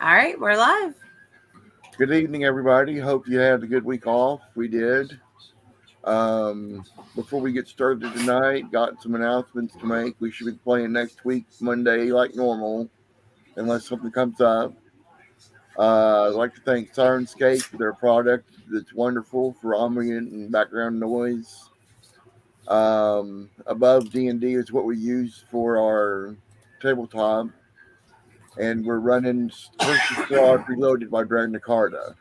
All right, we're live. Good evening, everybody. Hope you had a good week off. We did. Before we get started tonight, got some announcements to make. We should be playing next week, Monday, like normal, unless something comes up. I'd like to thank Sirenscape for their product that's wonderful for ambient and background noise. Above D&D is what we use for our tabletop, and we're running Curse of Strahd Reloaded by DragnaCarta.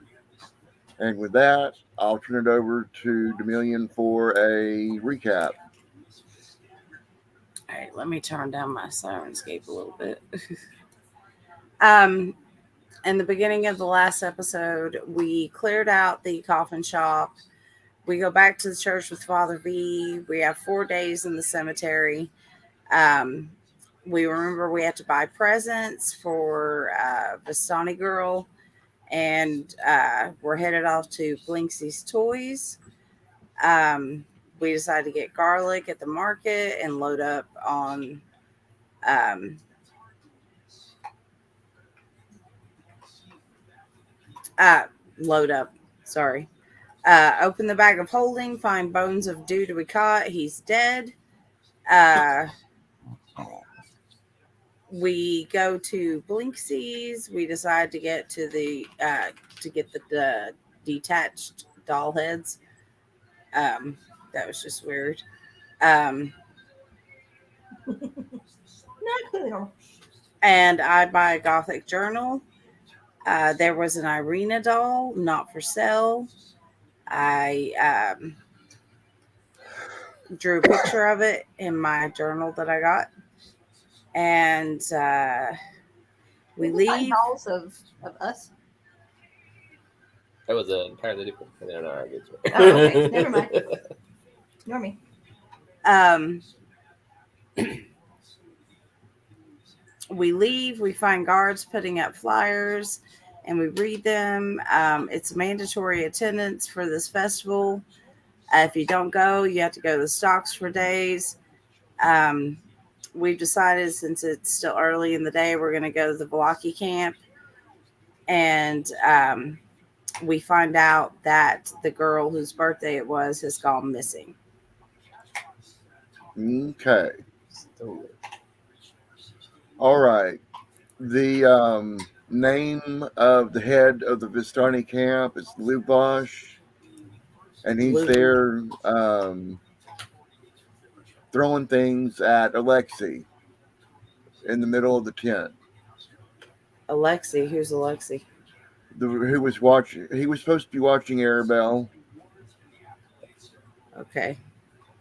And with that, I'll turn it over to Demillion for a recap. All right, let me turn down my Sirenscape a little bit. um, in the beginning of the last episode, we cleared out the coffin shop. We go back to the church with Father V. We have 4 days in the cemetery. Um, we remember we had to buy presents for Vistani girl, and we're headed off to Blinksy's Toys. Um, we decided to get garlic at the market and load up on um, uh, load up. Sorry. Open the bag of holding, find bones of dude we caught. He's dead. Uh, we go to Blinksy's. We decide to get to get the detached doll heads. That was just weird. Um, Not clear. and I buy a gothic journal. There was an Irina doll, not for sale. I drew a picture of it in my journal that I got. And we Did find leave. dolls of us. That was entirely different. No, I get you. Oh, okay. Never mind. Ignore me. Um, we leave. We find guards putting up flyers, and we read them. It's mandatory attendance for this festival. If you don't go, you have to go to the stocks for days. Um, we've decided, since it's still early in the day, we're going to go to the Blocky camp. And we find out that the girl whose birthday it was has gone missing. Okay. All right. The name of the head of the Vistani camp is Lubosh, and he's there throwing things at Alexei in the middle of the tent. Alexei? Who's Alexei? Who was watching? He was supposed to be watching Arabelle, Okay.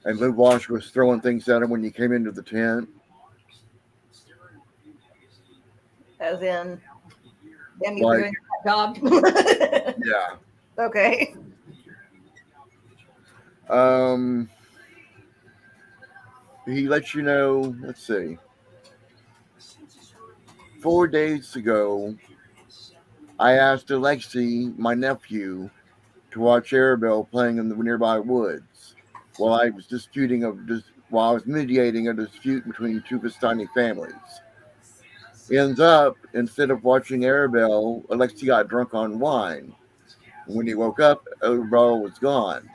and Lubosh was throwing things at him when you came into the tent. As in, damn you Like- for doing that job. Yeah. Okay. He lets you know. Let's see. 4 days ago, I asked Alexei, my nephew, to watch Arabelle playing in the nearby woods while I was mediating a dispute between two Vistani families. Ends up, instead of watching Arabelle, Alexei got drunk on wine. When he woke up, Arabelle was gone.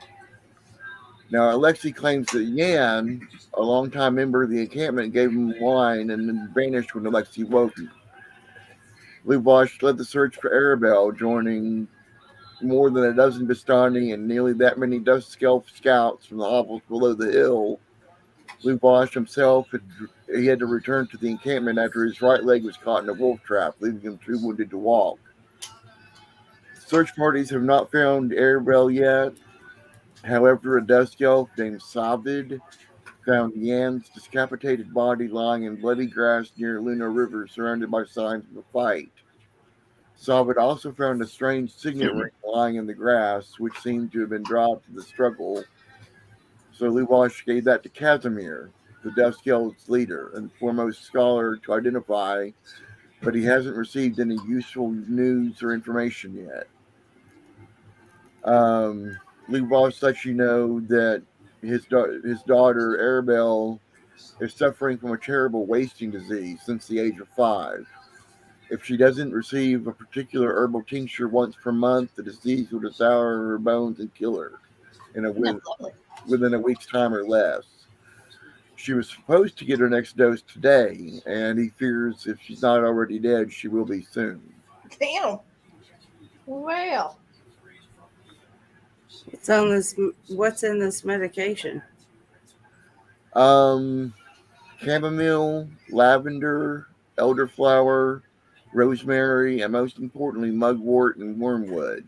Now, Alexei claims that Yan, a longtime member of the encampment, gave him wine and then vanished when Alexei woke him. Lubosh led the search for Arabelle, joining more than a dozen Vistani and nearly that many Dust Skelf scouts from the hovels below the hill. Lubosh himself had to return to the encampment after his right leg was caught in a wolf trap, leaving him too wounded to walk. Search parties have not found Arabelle yet. However, a Dust Elf named Savid found Yan's decapitated body lying in bloody grass near Luna River, surrounded by signs of a fight. Savid also found a strange signet ring lying in the grass, which seemed to have been dropped in the struggle. So Lubosh gave that to Casimir, the Dust Elf's leader and foremost scholar, to identify, but he hasn't received any useful news or information yet. Lubosh lets you know that his daughter, Arabelle, is suffering from a terrible wasting disease since the age of 5. If she doesn't receive a particular herbal tincture once per month, the disease will devour her bones and kill her That's lovely. within a week's time or less. She was supposed to get her next dose today, and he fears if she's not already dead, she will be soon. Damn. Well, What's in this medication? Chamomile, lavender, elderflower, rosemary, and most importantly, mugwort and wormwood.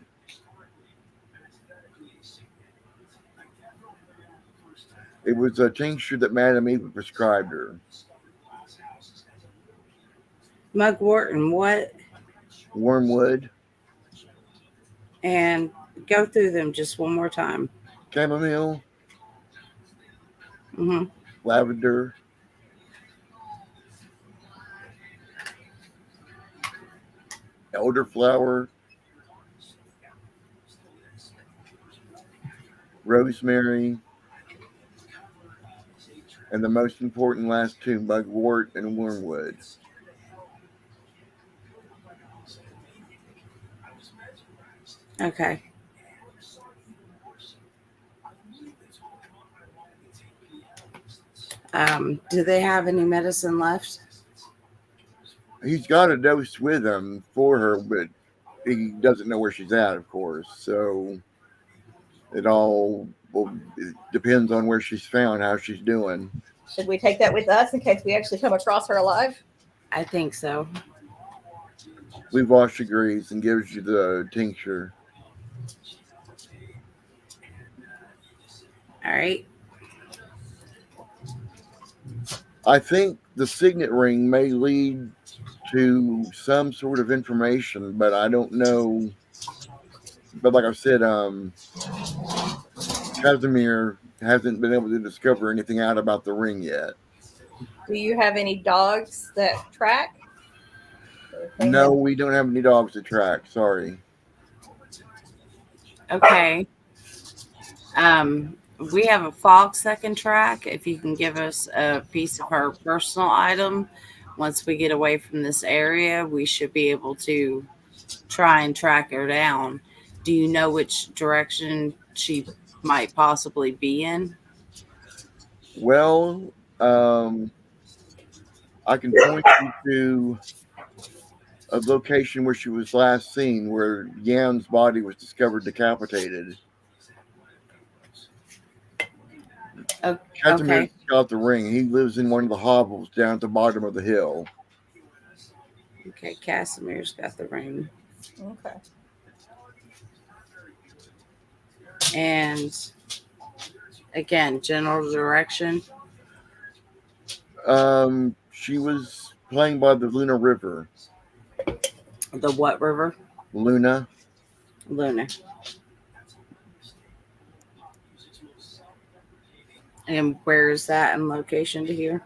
It was a tincture that Madame Eva prescribed her. Mugwort and what? Wormwood, And go through them just one more time. chamomile, Mm-hmm. lavender, elderflower, rosemary, and the most important last two, mugwort and wormwood. Okay. Do they have any medicine left? He's got a dose with him for her, but he doesn't know where she's at, of course. So it depends on where she's found, how she's doing. should we take that with us in case we actually come across her alive? I think so. Levosh agrees and gives you the tincture. All right. I think the signet ring may lead to some sort of information, but I don't know. But like I said, Casimir hasn't been able to discover anything out about the ring yet. Do you have any dogs that track? No, we don't have any dogs to track. Sorry. Okay. We have a fox that can track. If you can give us a piece of her personal item, once we get away from this area, we should be able to try and track her down. Do you know which direction she might possibly be in? Well, I can point you to a location where she was last seen, where Yan's body was discovered decapitated. Casimir Okay. got the ring. He lives in one of the hovels down at the bottom of the hill. Okay, Casimir's got the ring. Okay. And again, general direction. She was playing by the Luna River. The what river? Luna. Luna. And where is that in location to here?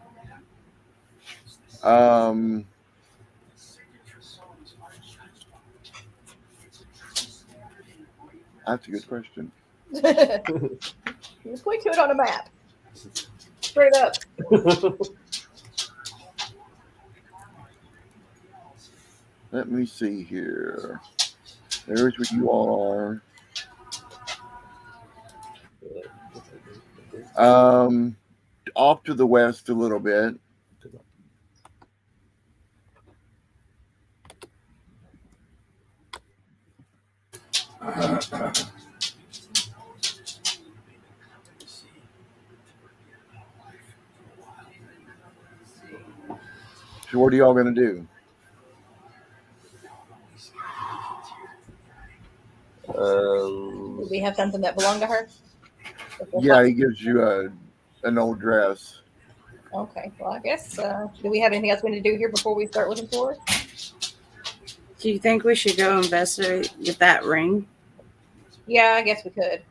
That's a good question. You point to it on a map. Straight up. Let me see here. There's where you all are. Off to the west a little bit. So what are y'all going to do? Do we have something that belonged to her? Yeah, he gives you an old dress. Okay. Well, I guess. Do we have anything else we need to do here before we start looking for her? Do you think we should go investigate with that ring? Yeah, I guess we could.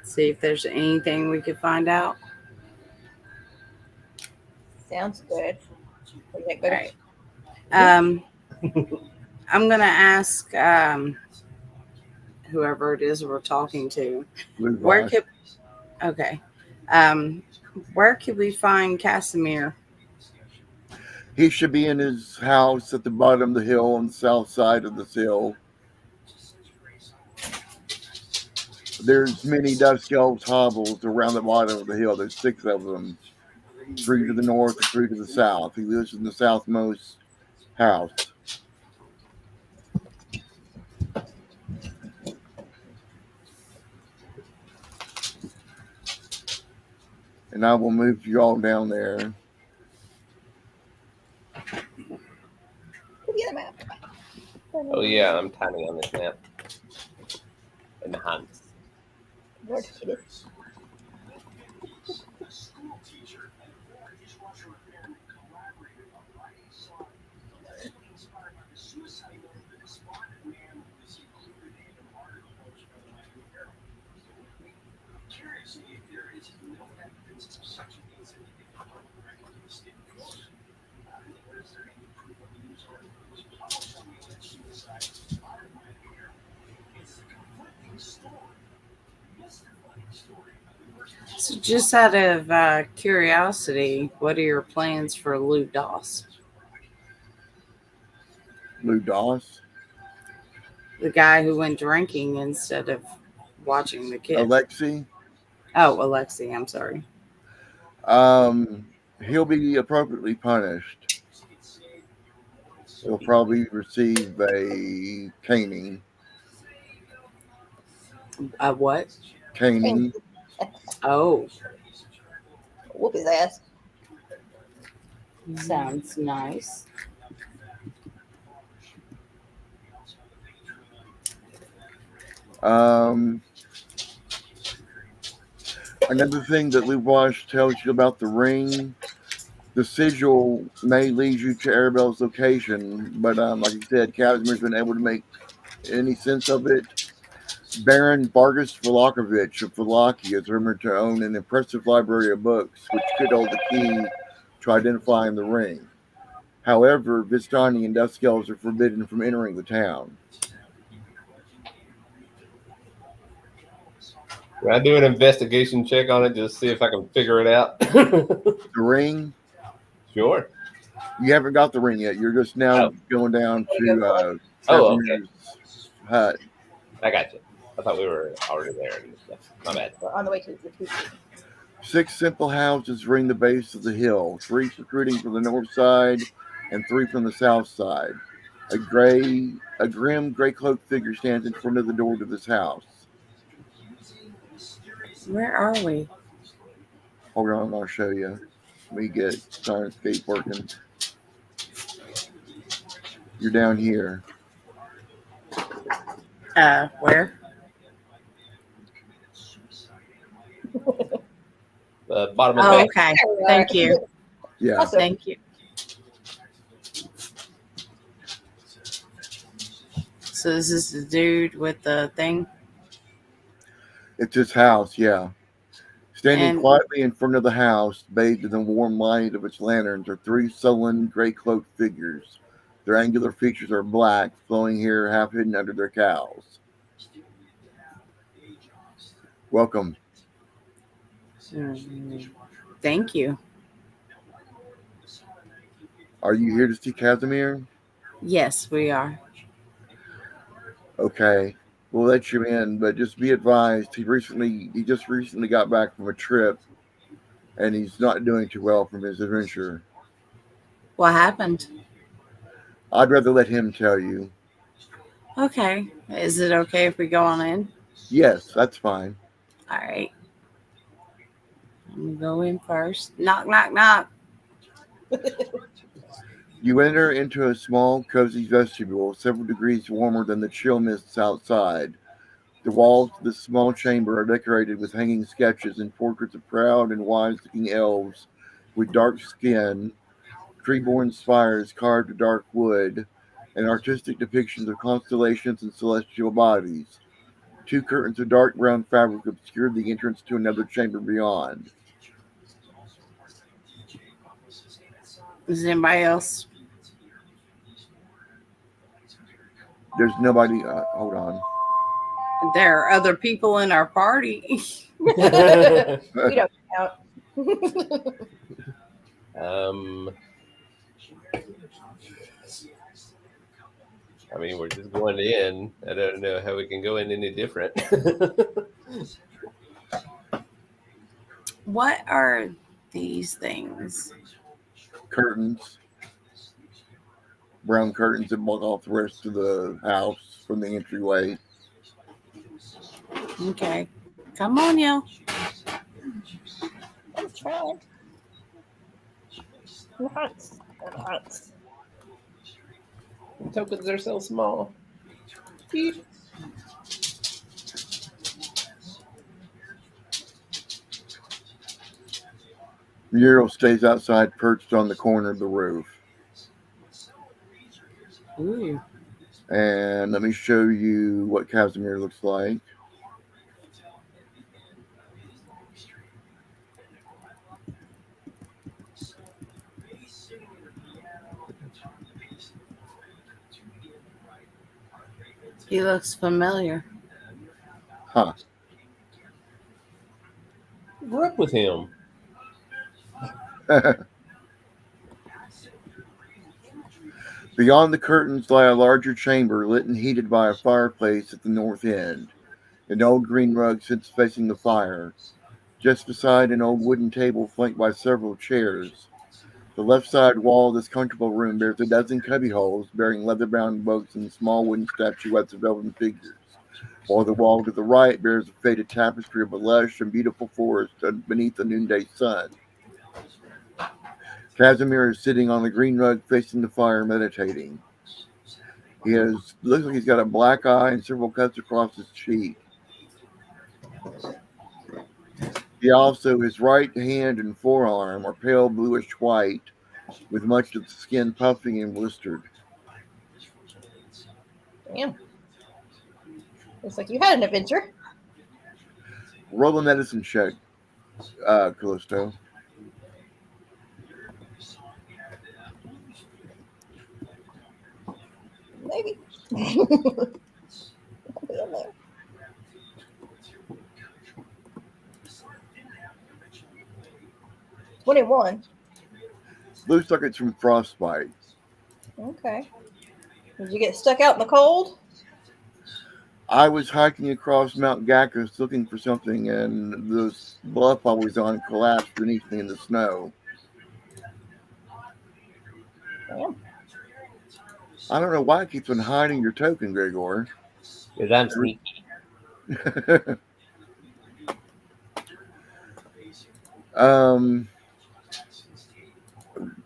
See if there's anything we could find out. Sounds good. What do you think, All baby? right. I'm gonna ask whoever it is we're talking to. Where could where could we find Casimir? He should be in his house at the bottom of the hill on the south side of this hill. There's many Dust Elves hovels around the bottom of the hill. There's 6 of them. 3 to the north and 3 to the south. He lives in the southmost house. And I will move you all down there. Get a map. Oh yeah, I'm tiny on this map. Enhance. Lord, it is. So just out of curiosity, what are your plans for Lou Doss? Lou Doss. The guy who went drinking instead of watching the kid. Alexi. Oh, Alexi, I'm sorry. He'll be appropriately punished. He'll probably receive a caning. A what? Caning. Oh, Whoop his ass. sounds nice. Another thing that Lou Wash tells you about the ring, the sigil may lead you to Arabelle's location, but like I said, Casimir's been able to make any sense of it. Baron Vargas Vlahovic of Wallachia is rumored to own an impressive library of books, which could hold the key to identifying the ring. However, Vistani and Dust Elves are forbidden from entering the town. Can I do an investigation check on it just to see if I can figure it out? The ring? Sure. You haven't got the ring yet. You're just now going down to Casimir's hut. I got you. I thought we were already there and stuff. My bad. We're on the way to the food. 6 simple houses ring the base of the hill, 3 protruding from the north side and 3 from the south side. A grim gray cloaked figure stands in front of the door to this house. Where are we? Hold on, I'll show you. Let me get Science working. You're down here. Where? The bottom of the Oh, page. okay. Thank you. Yeah. Also, Thank you. So this is the dude with the thing? It's his house, yeah. Standing And- quietly in front of the house, bathed in the warm light of its lanterns, are 3 sullen, gray-cloaked figures. Their angular features are black, flowing hair half hidden under their cowls. Welcome. Thank you. Are you here to see Casimir? Yes, we are. Okay. We'll let you in, but just be advised, he just recently got back from a trip, and he's not doing too well from his adventure. What happened? I'd rather let him tell you. Okay. Is it okay if we go on in? Yes, that's fine. All right. I'm going to go in first. Knock, knock, knock. You enter into a small, cozy vestibule, several degrees warmer than the chill mists outside. The walls of this small chamber are decorated with hanging sketches and portraits of proud and wise-looking elves with dark skin, tree-born spires carved of dark wood, and artistic depictions of constellations and celestial bodies. 2 curtains of dark brown fabric obscured the entrance to another chamber beyond. Is anybody else? There's nobody. Hold on. There are other people in our party. we don't count. I mean, we're just going in. I don't know how we can go in any different. What are these things? Curtains. Brown curtains that block off the rest of the house from the entryway. Okay. Come on, yo. I'm trying. Nuts. Nuts. Tokens are so small. Beep. Mural stays outside, perched on the corner of the roof. Ooh. And let me show you what Casimir looks like. He looks familiar. Huh. Grew up with him. Beyond the curtains lie a larger chamber lit and heated by a fireplace at the north end. An old green rug sits facing the fire, just beside an old wooden table flanked by several chairs. The left side wall of this comfortable room bears a dozen cubbyholes bearing leather-bound books and small wooden statuettes of elven figures, while the wall to the right bears a faded tapestry of a lush and beautiful forest beneath the noonday sun. Casimir is sitting on the green rug facing the fire, meditating. Looks like he's got a black eye and several cuts across his cheek. His right hand and forearm are pale bluish white, with much of the skin puffing and blistered. Damn. Looks like you had an adventure. Roll a medicine check, Callisto. Maybe. 21. Looks like it's from frostbite. Okay. Did you get stuck out in the cold? I was hiking across Mount Gacus looking for something, and the bluff I was on collapsed beneath me in the snow. Damn. I don't know why it keeps on hiding your token, Gregor. Because I'm sneaky.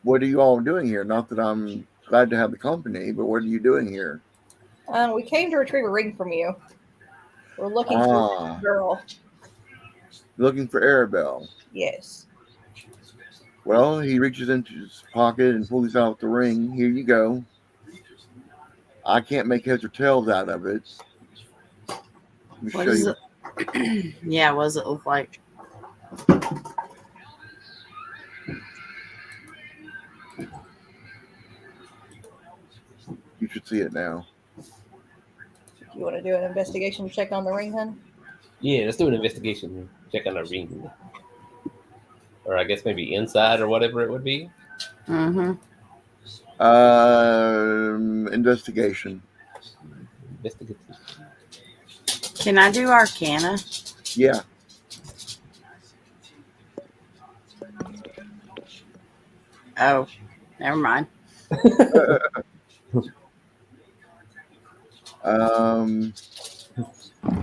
What are you all doing here? Not that I'm glad to have the company, but what are you doing here? We came to retrieve a ring from you. We're looking for a girl. Looking for Arabelle. Yes. Well, he reaches into his pocket and pulls out the ring. Here you go. I can't make heads or tails out of it. Let me What show is you. it? Yeah, what does it look like? You should see it now. You want to do an investigation check on the ring, hun? Yeah, let's do an investigation check on the ring. Or I guess maybe inside or whatever it would be. Mm-hmm. Investigation. Investigation. Can I do Arcana? Yeah. Oh, never mind.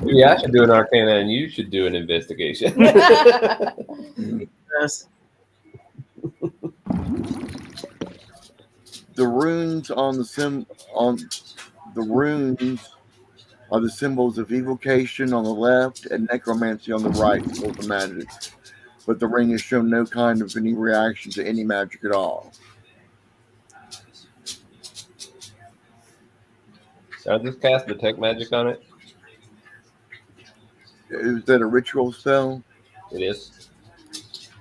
Yeah, I should do an Arcana and you should do an investigation. Yes. The runes on the runes are the symbols of evocation on the left and necromancy on the right for the magic. But the ring has shown no kind of any reaction to any magic at all. So I just cast Detect Magic on it. Is that a ritual spell? It is.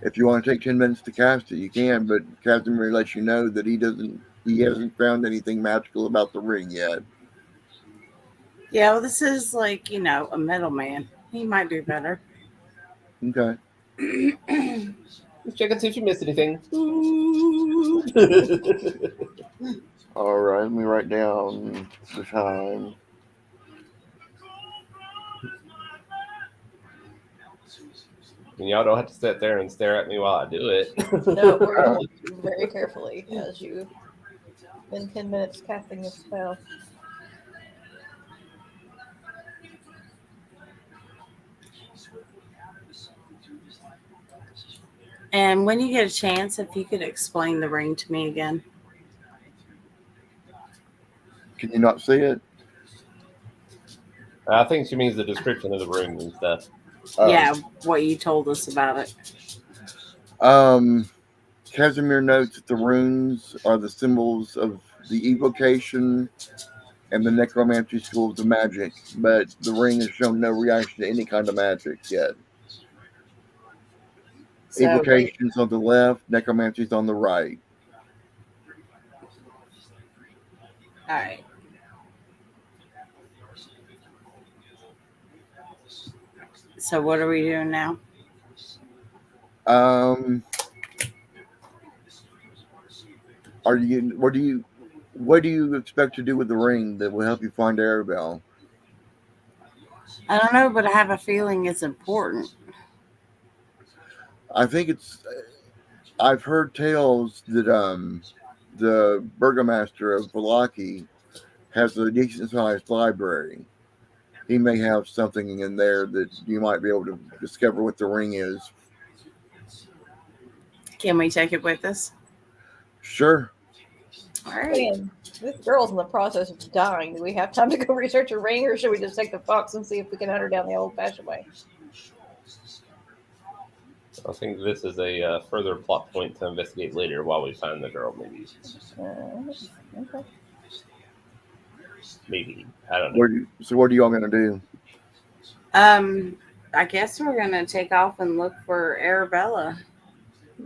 If you want to take 10 minutes to cast it, you can, but Casimir lets you know that he hasn't found anything magical about the ring yet. Yeah, well, this is like, a middleman. He might do better. Okay. Let's check and see if you missed anything. All right, let me write down the time. And y'all don't have to sit there and stare at me while I do it. No, we're going to watch you very carefully as you spend 10 minutes casting this spell. And when you get a chance, if you could explain the ring to me again. Can you not see it? I think she means the description of the room and stuff. Yeah, what you told us about it. Casimir notes that the runes are the symbols of the evocation and the necromancy schools of magic, but the ring has shown no reaction to any kind of magic yet. So, Evocation's on the left, necromancy's on the right. all right. So what are we doing now? What do you expect to do with the ring that will help you find Arabelle? I don't know, but I have a feeling it's important. I think I've heard tales that the burgomaster of Valaki has a decent sized library. He may have something in there that you might be able to discover what the ring is. Can we take it with us? Sure. All right. And this girl's in the process of dying. Do we have time to go research a ring, or should we just take the fox and see if we can hunt her down the old-fashioned way? I think this is a further plot point to investigate later while we find the girl, maybe. Okay. Maybe. I don't know. So what are y'all going to do? I guess we're gonna take off and look for Arabella.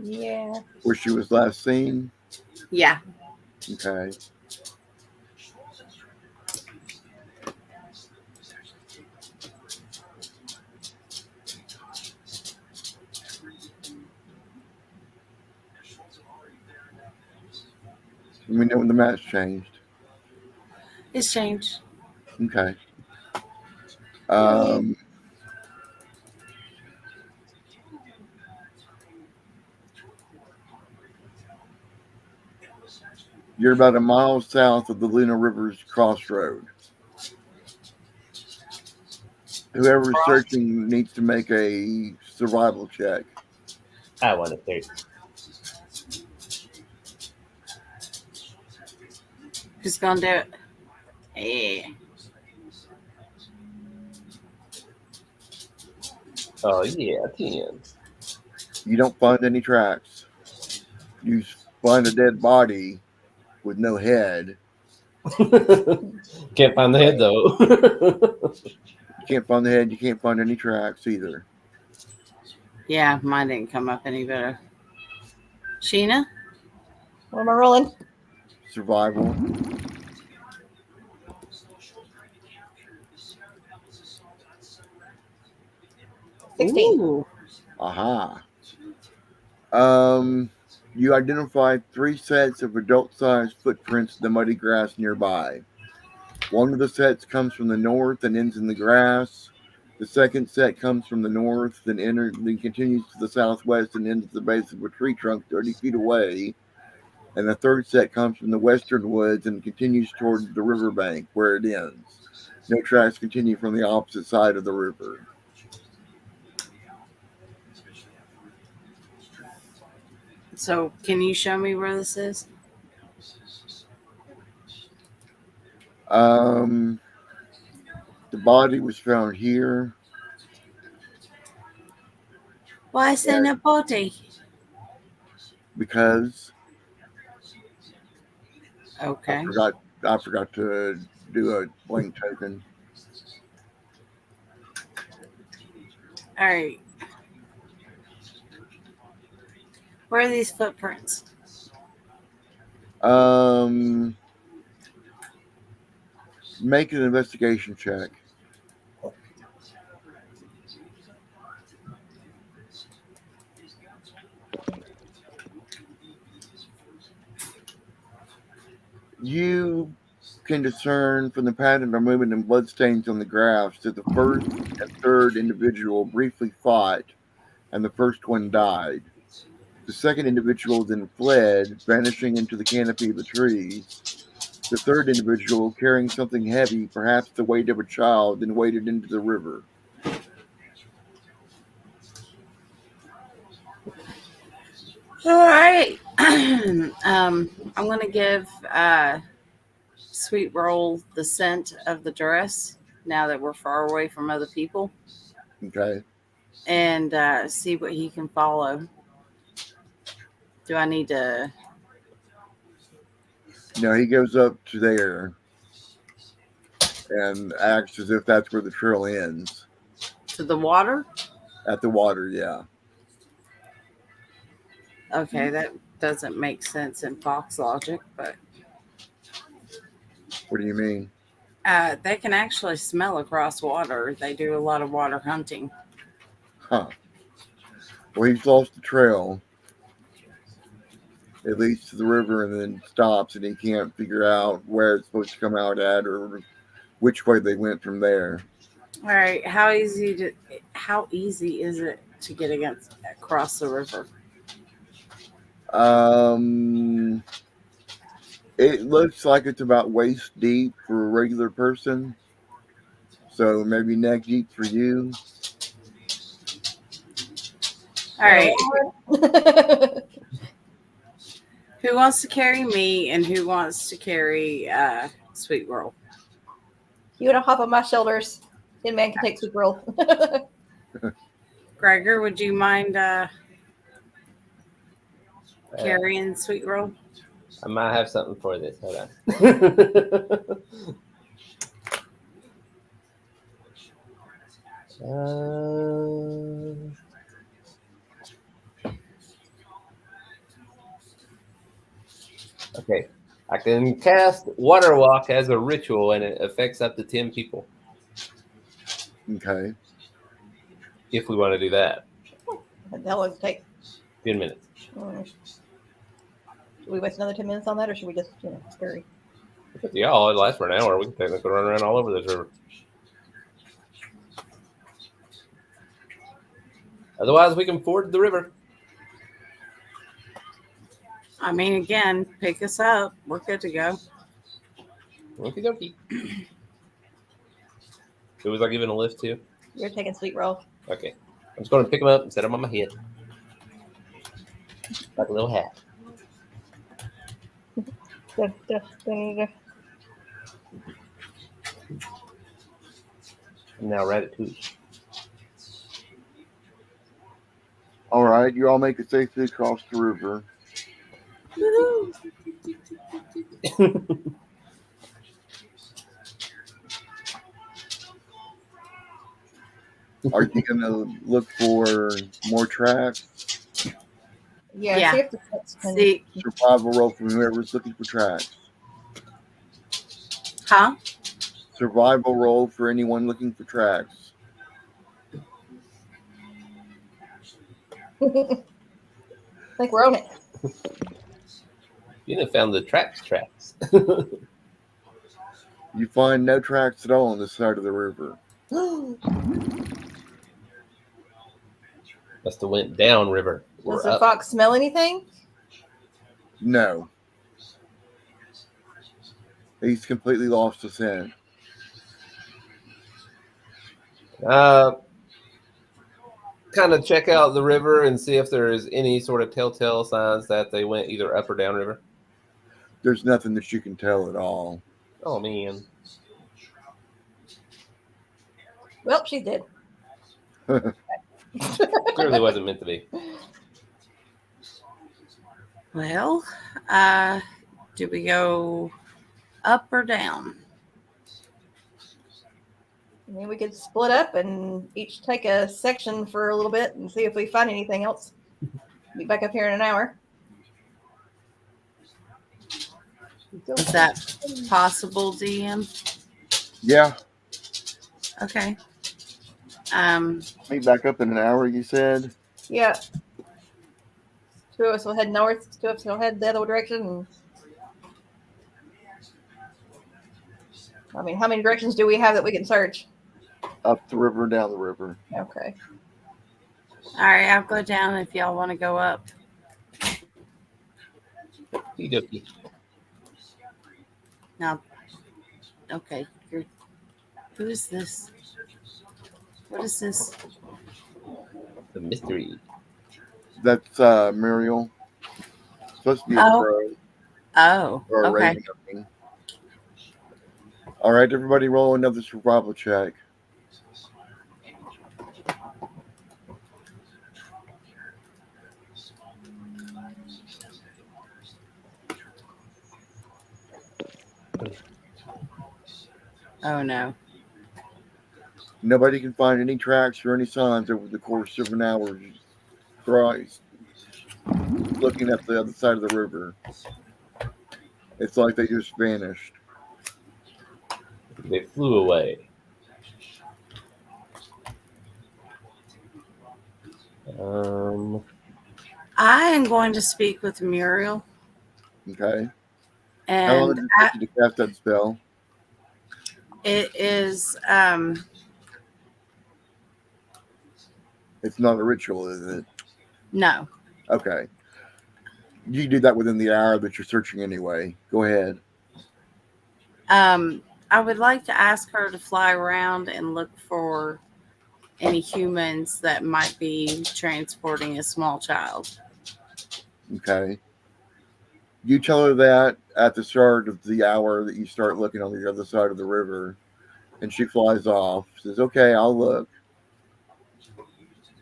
Yeah. Where she was last seen? Yeah. Okay. Let me know when the map's changed. It's changed. Okay. You're about a mile south of the Luna River's crossroad. Whoever's searching needs to make a survival check. I want to say. Who's gonna do it? Hey. Oh, yeah, 10. You don't find any tracks. You find a dead body with no head. Can't find the head, though. You can't find the head. You can't find any tracks either. Yeah, mine didn't come up any better. Sheena? What am I rolling? Survival. $16. Aha. You identified 3 sets of adult-sized footprints in the muddy grass nearby. One of the sets comes from the north and ends in the grass. The second set comes from the north, then continues to the southwest and ends at the base of a tree trunk 30 feet away. And the third set comes from the western woods and continues toward the riverbank where it ends. No tracks continue from the opposite side of the river. So, can you show me where this is? The body was found here. Why is there no body? Because Okay. I forgot to do a blank token. All right. Where are these footprints? Make an investigation check. You can discern from the pattern of movement and bloodstains on the graphs that the first and third individual briefly fought, and the first one died. The second individual then fled, vanishing into the canopy of the trees. The third individual, carrying something heavy, perhaps the weight of a child, then waded into the river. All right. I'm going to give Sweet Roll the scent of the dress now that we're far away from other people, Okay. and see what he can follow. Do I need to? No, he goes up to there and acts as if that's where the trail ends. To the water? At the water, yeah. Okay, that doesn't make sense in fox logic, but What do you mean? they can actually smell across water. They do a lot of water hunting. Huh. Well, he's lost the trail. It leads to the river and then stops, and he can't figure out where it's supposed to come out at or which way they went from there. All right, how easy is it to get across the river? It looks like it's about waist deep for a regular person, so maybe neck deep for you. All right, who wants to carry me and who wants to carry Sweet Roll? You want to hop on my shoulders? Tin Man can take Sweet Roll. Gregor, would you mind carrying Sweet Roll? I might have something for this. Hold on. Okay. I can cast Water Walk as a ritual, and it affects up to 10 people. Okay. If we want to do that. That would take 10 minutes. Should we waste another 10 minutes on that, or should we just, scurry? Yeah, it lasts for an hour. We can technically run around all over this river. Otherwise, we can ford the river. I mean, again, pick us up. We're good to go. Okie dokie. Who was I giving a lift to? You're taking Sweet Roll. Okay. I'm just going to pick them up and set them on my head. Like a little hat. And now Ratatouille. All right, you all make it safely across the river. Are you going to look for more tracks? Yeah. Yeah. See if the Survival roll from whoever's looking for tracks. Huh? Survival roll for anyone looking for tracks. I think we're on it. You done found the tracks. You find no tracks at all on this side of the river. Must have went down river. Does the fox smell anything? No. He's completely lost the scent. Kind of check out the river and see if there is any sort of telltale signs that they went either up or down river. There's nothing that you can tell at all. Oh, man. Well, she's dead. Clearly wasn't meant to be. Well, do we go up or down? I mean, we could split up and each take a section for a little bit and see if we find anything else. Be back up here in an hour. Is that possible, DM? Yeah. Okay. Meet back up in an hour, you said? Yeah. Two of us will head north, two of us will head the other direction. And I mean, how many directions do we have that we can search? Up the river, down the river. Okay. All right, I'll go down if y'all want to go up. Okie dokie. Now, okay. Who is this? What is this? The mystery. That's Muriel. Supposed to be a Oh. crow Oh, or a okay. raven. I mean. All right, everybody, roll another survival check. Oh no. Nobody can find any tracks or any signs over the course of an hour. Christ. Looking at the other side of the river. It's like they just vanished. They flew away. I am going to speak with Muriel. Okay. How long And did it take you to cast that spell? it is It's not a ritual, is it? no. Okay. You do that within the hour that you're searching anyway. Go ahead. I would like to ask her to fly around and look for any humans that might be transporting a small child. Okay. You tell her that at the start of the hour that you start looking on the other side of the river, and she flies off. Says, "Okay, I'll look."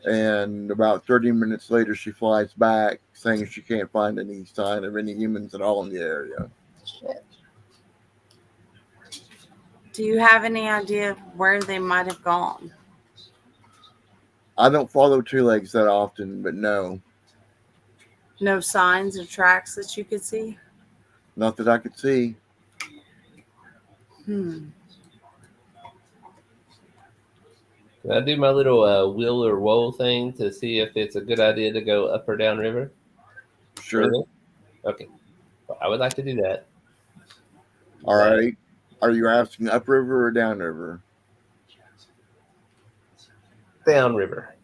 And about 30 minutes later, she flies back, saying she can't find any sign of any humans at all in the area. Shit. Do you have any idea where they might have gone? I don't follow two legs that often, but no, No signs or tracks that you could see? not that I could see. Can I do my little will or woe thing to see if it's a good idea to go up or down river? Sure. Really? Okay. Well, I would like to do that. All right. Are you asking upriver or downriver? Downriver.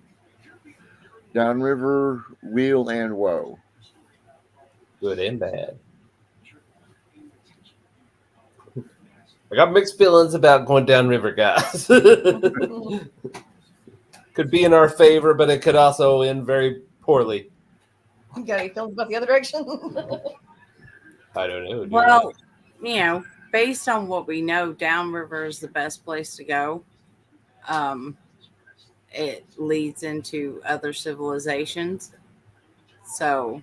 Downriver, wheel, and woe. Good and bad. I got mixed feelings about going downriver, guys. Could be in our favor, but it could also end very poorly. You got any feelings about the other direction? I don't know. Well, you know, based on what we know, downriver is the best place to go. It leads into other civilizations. So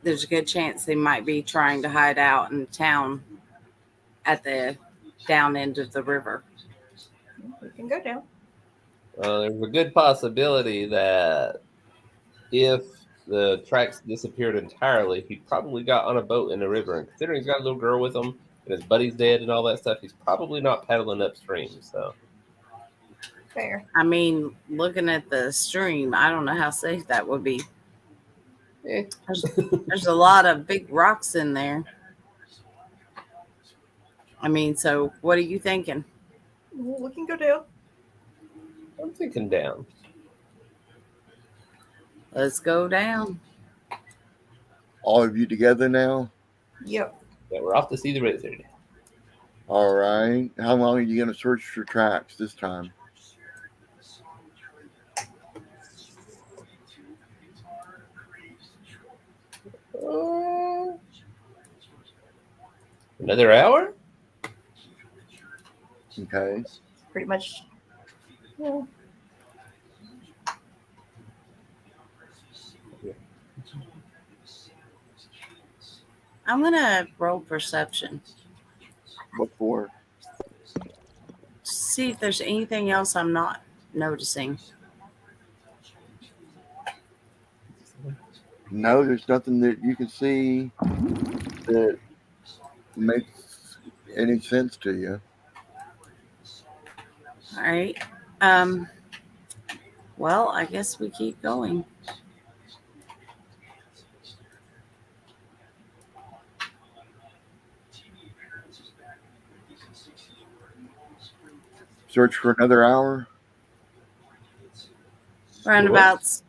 there's a good chance they might be trying to hide out in town at the down end of the river. We can go down. There's a good possibility that if the tracks disappeared entirely, he probably got on a boat in the river. And considering he's got a little girl with him and his buddy's dead and all that stuff, he's probably not paddling upstream. So, Fair. I mean, looking at the stream, I don't know how safe that would be. There's a lot of big rocks in there. I mean, so what are you thinking? We can go down. I'm thinking down. Let's go down. All of you together now? Yep. Yeah, we're off to see the wizard. All right. How long are you going to search for tracks this time? Another hour? Okay. Pretty much. Yeah. I'm going to roll perception. What for? See if there's anything else I'm not noticing. No, there's nothing that you can see that makes any sense to you. All right. Well, I guess we keep going. Search for another hour. Roundabouts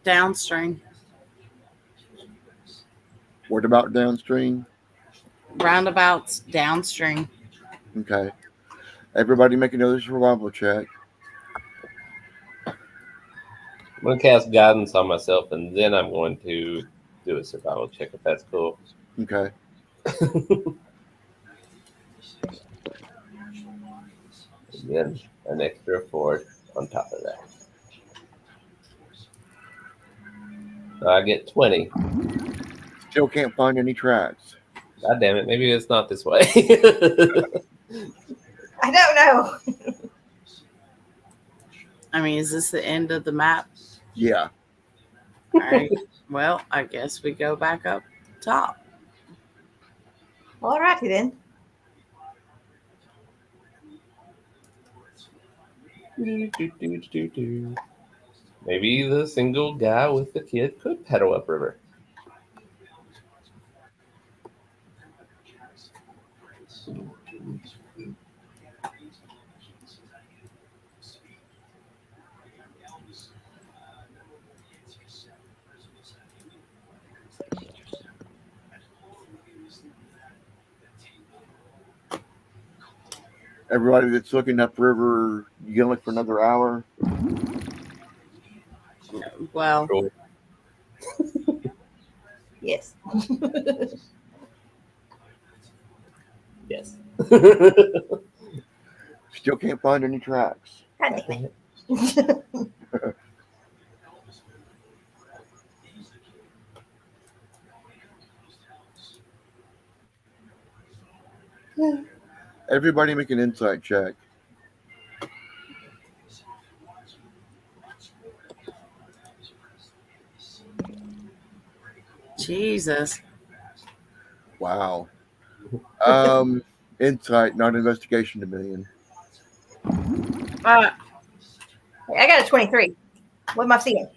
downstream. What about downstream? Roundabouts downstream. Okay. Everybody make another survival check. I'm going to cast guidance on myself, and then I'm going to do a survival check, if that's cool. Okay. And then an extra 4 on top of that. So I get 20. Still can't find any tracks. God damn it, maybe it's not this way. I don't know. I mean, is this the end of the map? Yeah. All right. Well, I guess we go back up top. All righty then. Maybe the single guy with the kid could paddle upriver. Everybody that's looking upriver, you gonna look for another hour? Well, Cool. Yes. Yes. Still can't find any tracks. God damn it. Everybody make an insight check. Jesus. Wow. Insight, not investigation, Dominion. Uh, I got a 23. What am I seeing?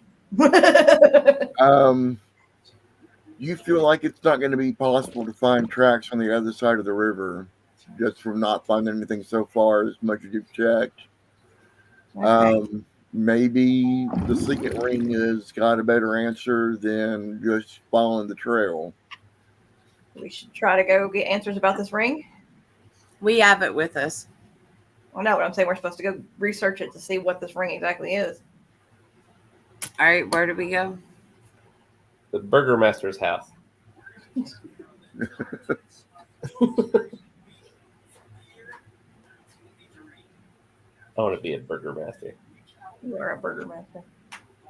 You feel like it's not going to be possible to find tracks on the other side of the river, just from not finding anything so far as much as you've checked. Okay. Maybe the secret ring has got a better answer than just following the trail. We should try to go get answers about this ring. we have it with us. Well, no, what I'm saying, we're supposed to go research it to see what this ring exactly is. All right, where do we go? The Burgermaster's house. I want to be a Burgermaster. You are a burger master.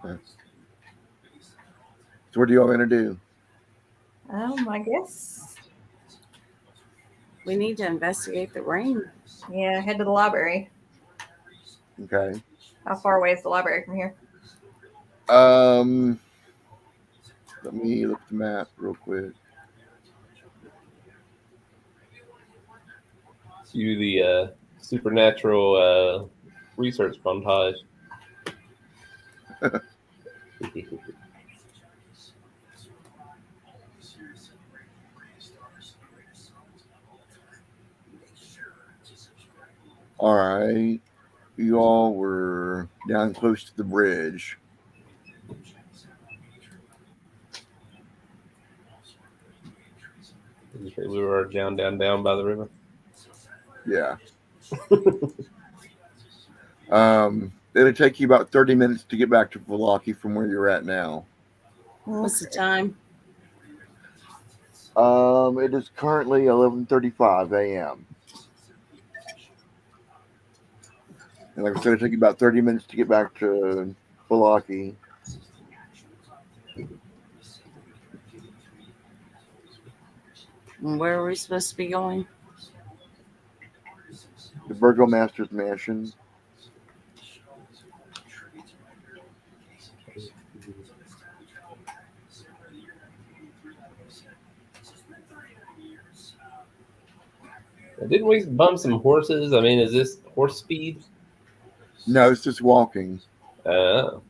So what are y'all going to do? I guess. We need to investigate the ring. Yeah, head to the library. Okay. How far away is the library from here? Let me look at the map real quick. Cue the supernatural research montage. All right. You all were down close to the bridge. We were down by the river. Yeah. It'll take you about 30 minutes to get back to Valaki from where you're at now. What's the time? It is currently 11:35 a.m. And like I said, it'll take you about 30 minutes to get back to Valaki. And where are we supposed to be going? The Burgomaster's mansion. Didn't we bump some horses? I mean, is this horse speed? No, it's just walking. What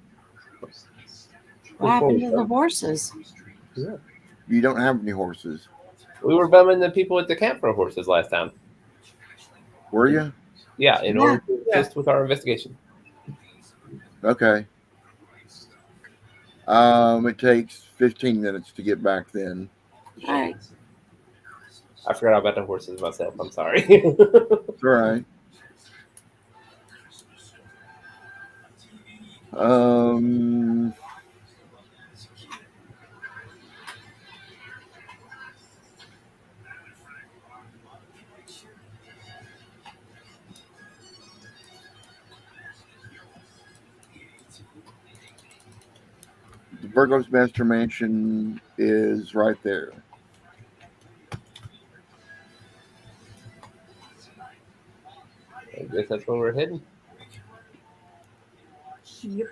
happened to the horses? Yeah. You don't have any horses. We were bumming the people at the camp for horses last time. Were you? Yeah, in order to assist with our investigation. Okay. It takes 15 minutes to get back then. All right. I forgot about the horses myself. I'm sorry. It's all right. Um, the Burgos Master Mansion is right there. I guess that's where we're heading. Yep.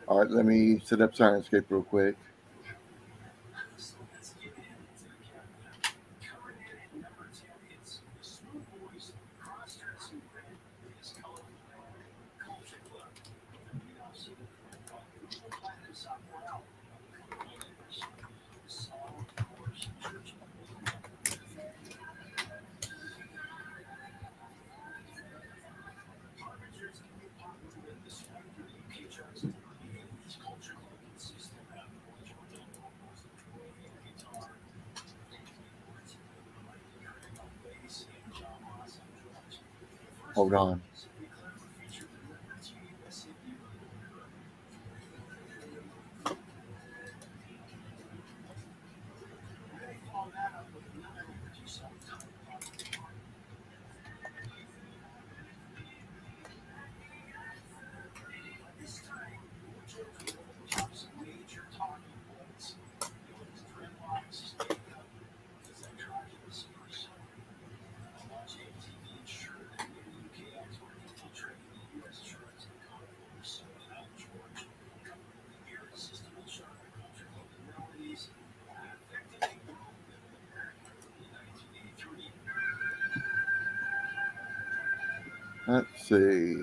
All right, let me set up Sirenscape real quick. Hold on. Let's see. Do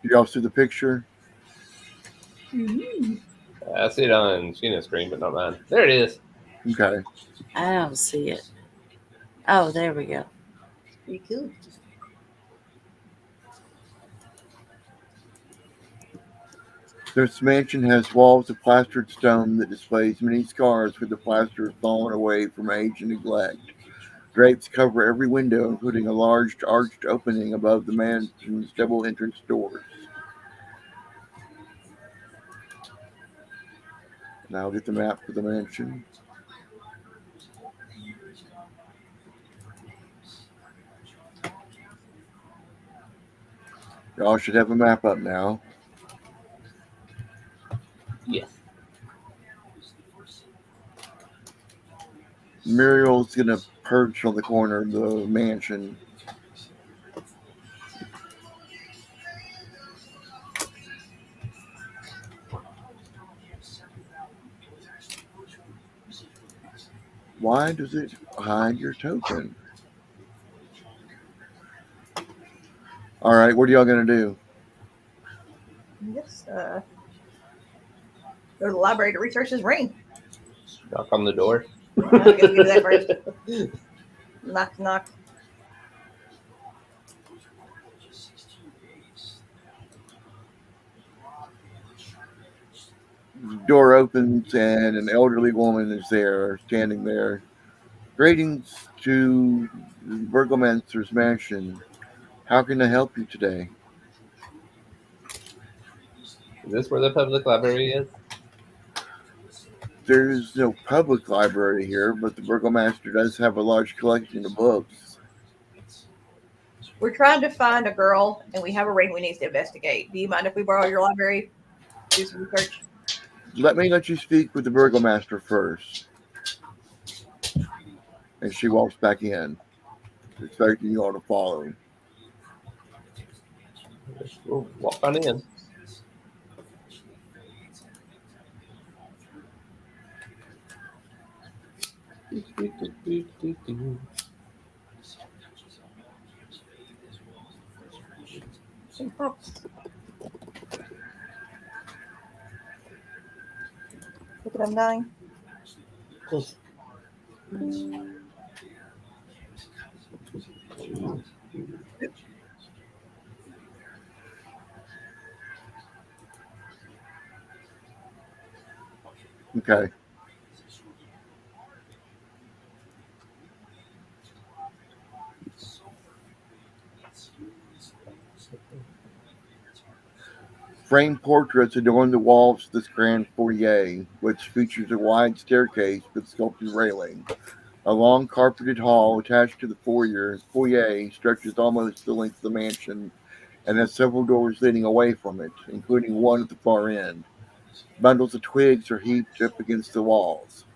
y'all see the picture? I see it on Sheena's screen, but not mine. There it is. Okay. I don't see it. Oh, there we go. Pretty cool. This mansion has walls of plastered stone that displays many scars where the plaster has fallen away from age and neglect. Drapes cover every window, including a large arched opening above the mansion's double entrance doors. And I'll get the map for the mansion. Y'all should have a map up now. Yes. Muriel's gonna perch on the corner of the mansion. Why does it hide your token? All right, what are y'all gonna do? Yes. Go to the library to research his ring. Knock on the door. I guess we do that first. Knock, knock. The door opens and an elderly woman is there, standing there. Greetings to the Burgomaster's mansion. How can I help you today? Is this where the public library is? There's no public library here, but the Burgomaster does have a large collection of books. We're trying to find a girl, and we have a ring we need to investigate. Do you mind if we borrow your library? Do some research. Let you speak with the Burgomaster first. And she walks back in, expecting you all to follow. We'll walk on in. Look at I'm dying. Close. Okay. Framed portraits adorn the walls of this grand foyer, which features a wide staircase with sculpted railing. A long carpeted hall attached to the foyer stretches almost the length of the mansion and has several doors leading away from it, including one at the far end. Bundles of twigs are heaped up against the walls.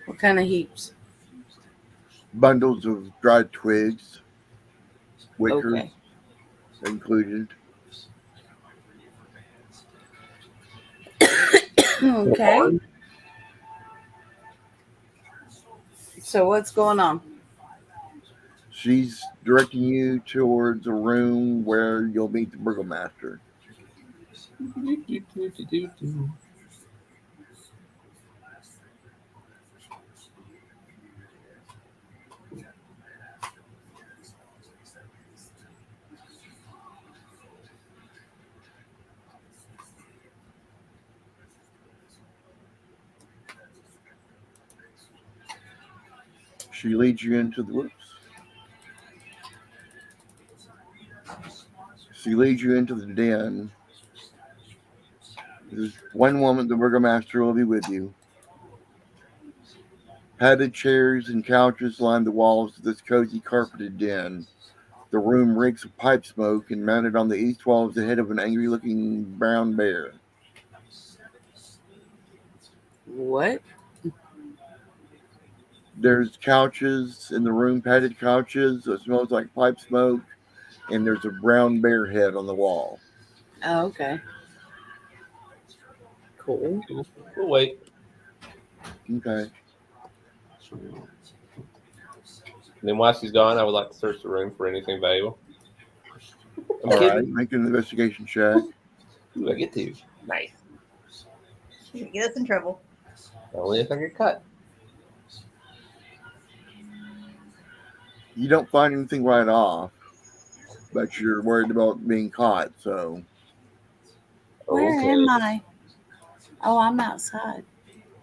What kind of heaps? Bundles of dried twigs, wicker Okay. included. Okay. So what's going on? She's directing you towards a room where you'll meet the burgomaster. She leads you into the whoops. She leads you into the den. There's one woman, the burgomaster, will be with you. Padded chairs and couches line the walls of this cozy carpeted den. The room reeks of pipe smoke, and mounted on the east wall is the head of an angry-looking brown bear. What? There's couches in the room, padded couches. It smells like pipe smoke, and there's a brown bear head on the wall. Oh, okay. Cool. We'll wait. Okay. And then while she's gone, I would like to search the room for anything valuable. I'm All kidding. right. Make an investigation check. Ooh, I get to. Nice. Get us in trouble. Only if I get cut. You don't find anything right off, but you're worried about being caught, so. Where Okay. am I? Oh, I'm outside.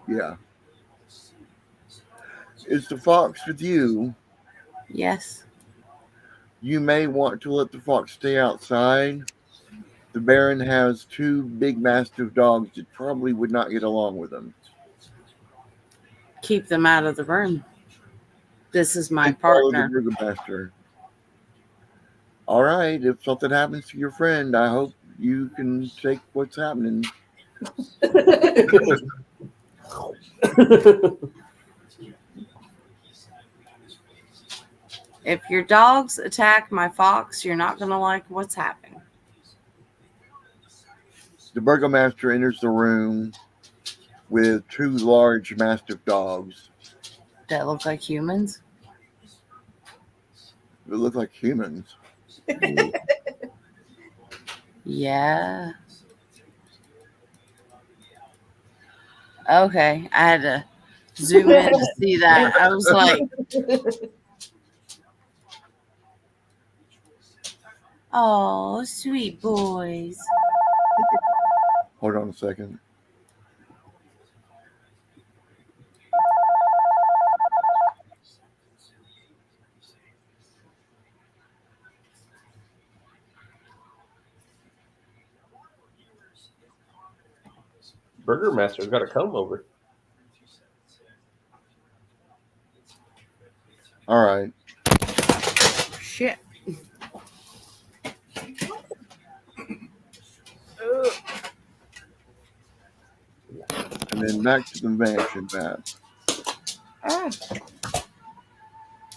Yeah. Is the fox with you? Yes. You may want to let the fox stay outside. The Baron has two big mastiff dogs that probably would not get along with him. Keep them out of the room. This is my And follow the partner. burgomaster. All right. If something happens to your friend, I hope you can take what's happening. If your dogs attack my fox, you're not going to like what's happening. The burgomaster enters the room with two large mastiff dogs That look like humans. that look like humans. Yeah. Okay. I had to zoom in to see that. I was like, oh, sweet boys. Hold on a second. Burgermaster's got a comb over. All right. Shit. And then back to the mansion, Matt. Oh.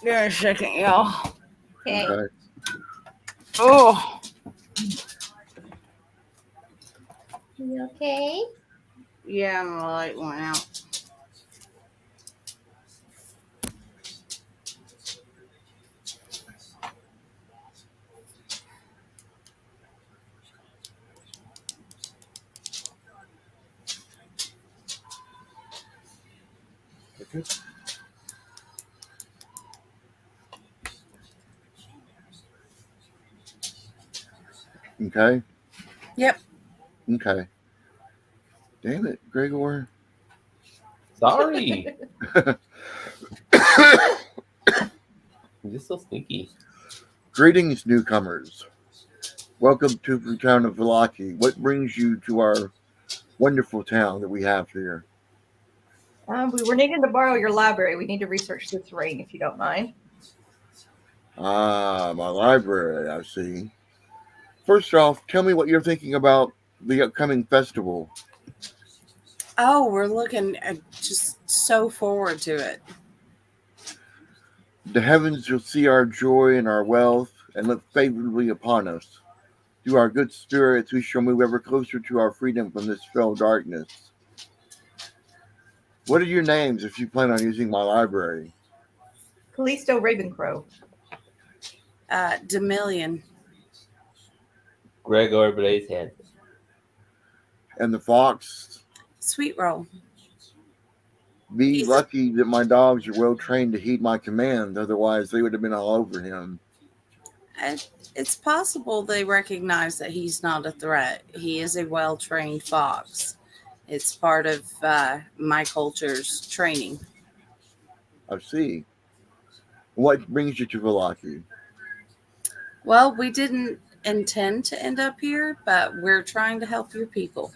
Give me a second, y'all. Okay. Okay. Oh. You okay? Yeah, my light went out. Okay. Yep. Okay. Damn it, Gregor. Sorry. You're just so sneaky. Greetings, newcomers. Welcome to the town of Villaki. What brings you to our wonderful town that we have here? We were needing to borrow your library. We need to research this ring, if you don't mind. Ah, my library, I see. First off, tell me what you're thinking about the upcoming festival. Oh, we're looking just so forward to it. The heavens will see our joy and our wealth and look favorably upon us. Through our good spirits, we shall move ever closer to our freedom from this fell darkness. What are your names if you plan on using my library? Callisto Ravencrow. Demillion. Gregor Blazehead. And the fox? Sweet roll. Be He's- lucky that my dogs are well trained to heed my commands, otherwise they would have been all over him. It's possible they recognize that he's not a threat. He is a well-trained fox. It's part of my culture's training. I see. What brings you to Villaki? Well, we didn't intend to end up here, but we're trying to help your people.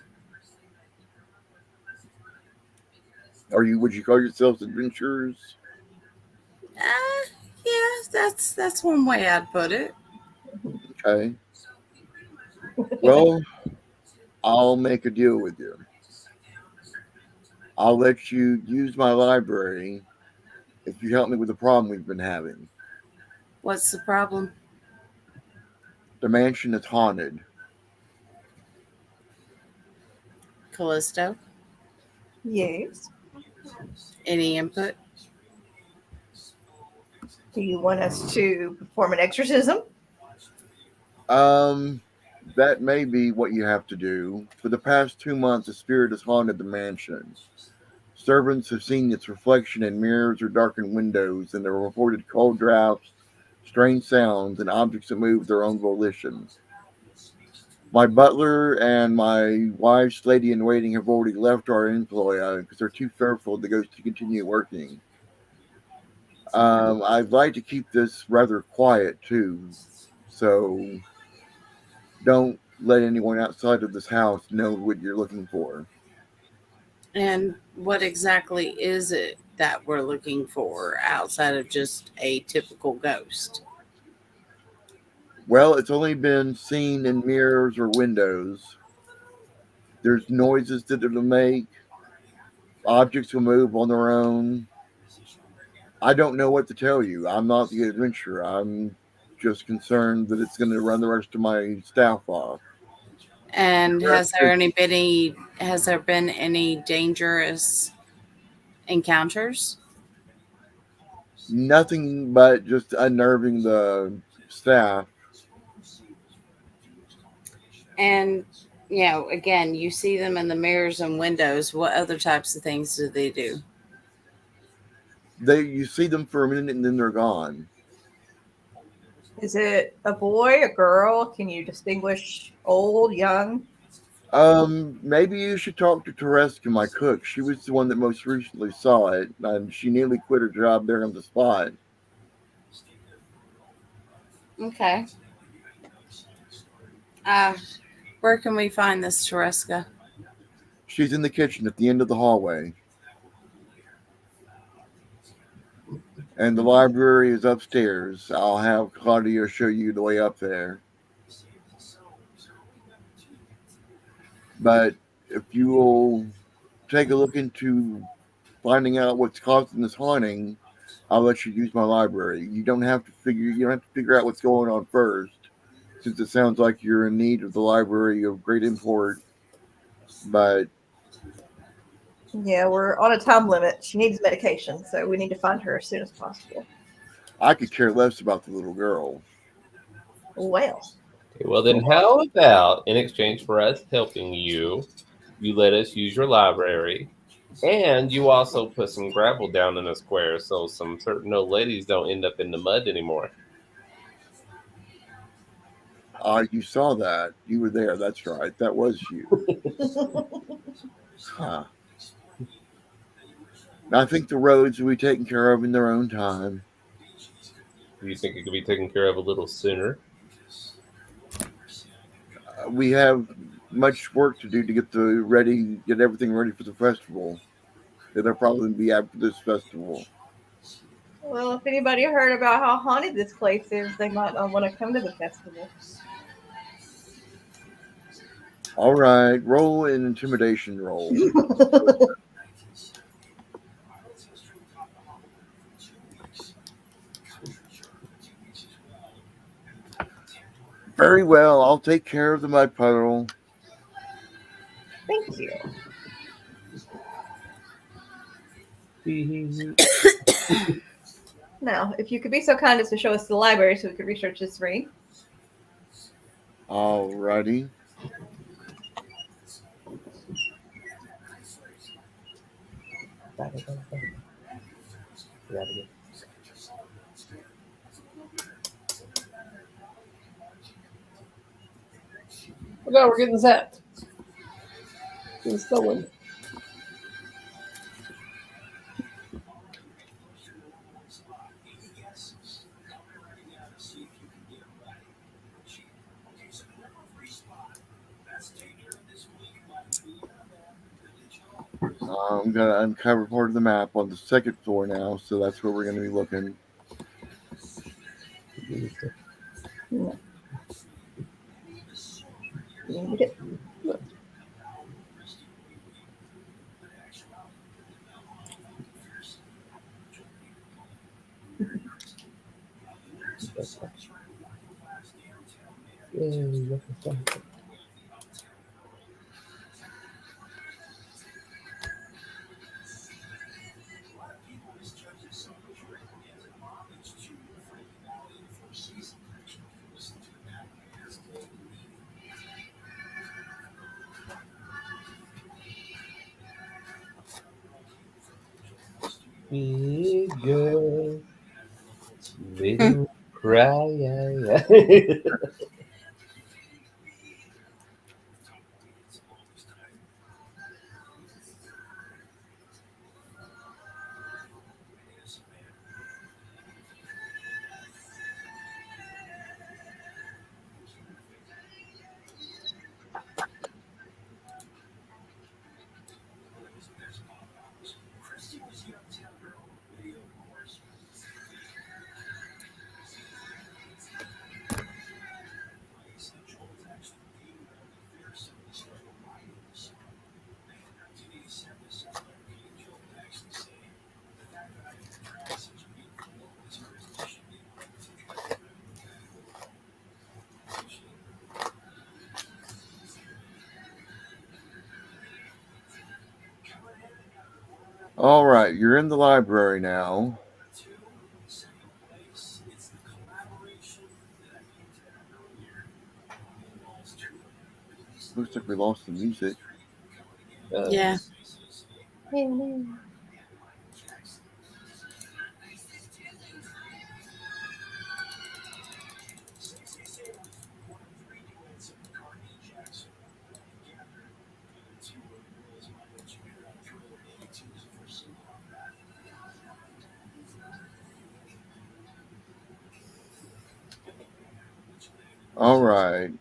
Would you call yourselves adventurers? Yeah, that's one way I'd put it. Okay. Well, I'll make a deal with you. I'll let you use my library if you help me with the problem we've been having. What's the problem? The mansion is haunted. Callisto? Yes. Any input? Do you want us to perform an exorcism? That may be what you have to do. For the past 2 months, the spirit has haunted the mansion. Servants have seen its reflection in mirrors or darkened windows, and there were reported cold drafts, strange sounds, and objects that move their own volition. My butler and my wife's lady-in-waiting have already left our employ because they're too fearful the ghost to continue working. I'd like to keep this rather quiet, too, so don't let anyone outside of this house know what you're looking for. And what exactly is it that we're looking for outside of just a typical ghost? Well, it's only been seen in mirrors or windows. There's noises that it'll make. Objects will move on their own. I don't know what to tell you. I'm not the adventurer. I'm just concerned that it's going to run the rest of my staff off. And has there been any dangerous encounters? Nothing but just unnerving the staff. And again, you see them in the mirrors and windows. What other types of things do they do? You see them for a minute and then they're gone. Is it a boy, a girl? Can you distinguish old, young? Maybe you should talk to Tereska, my cook. She was the one that most recently saw it, and she nearly quit her job there on the spot. Okay. Where can we find this Tereska? She's in the kitchen at the end of the hallway. And the library is upstairs. I'll have Claudia show you the way up there. But if you will take a look into finding out what's causing this haunting, I'll let you use my library. You don't have to figure out what's going on first, since it sounds like you're in need of the library of great import. But Yeah, we're on a time limit. She needs medication, so we need to find her as soon as possible. I could care less about the little girl. Well, Okay, well, then how about in exchange for us helping you, you let us use your library And you also put some gravel down in a square so some certain old ladies don't end up in the mud anymore. You saw that. You were there. That's right. That was you. Huh. I think the roads will be taken care of in their own time. Do you think it could be taken care of a little sooner? We have much work to do to get everything ready for the festival. It'll probably be after this festival. Well, if anybody heard about how haunted this place is, they might not want to come to the festival. All right, roll an intimidation roll. Very well. I'll take care of the mud puddle. Thank you. Now, if you could be so kind as to show us the library so we could research this ring. All righty. Oh God, we're getting zapped. Getting stolen. I'm going to uncover part of the map on the second floor now, so that's where we're going to be looking. No. You need it. Big girl, little cry. All right, you're in the library now. Looks like we lost the music. Yeah. All right.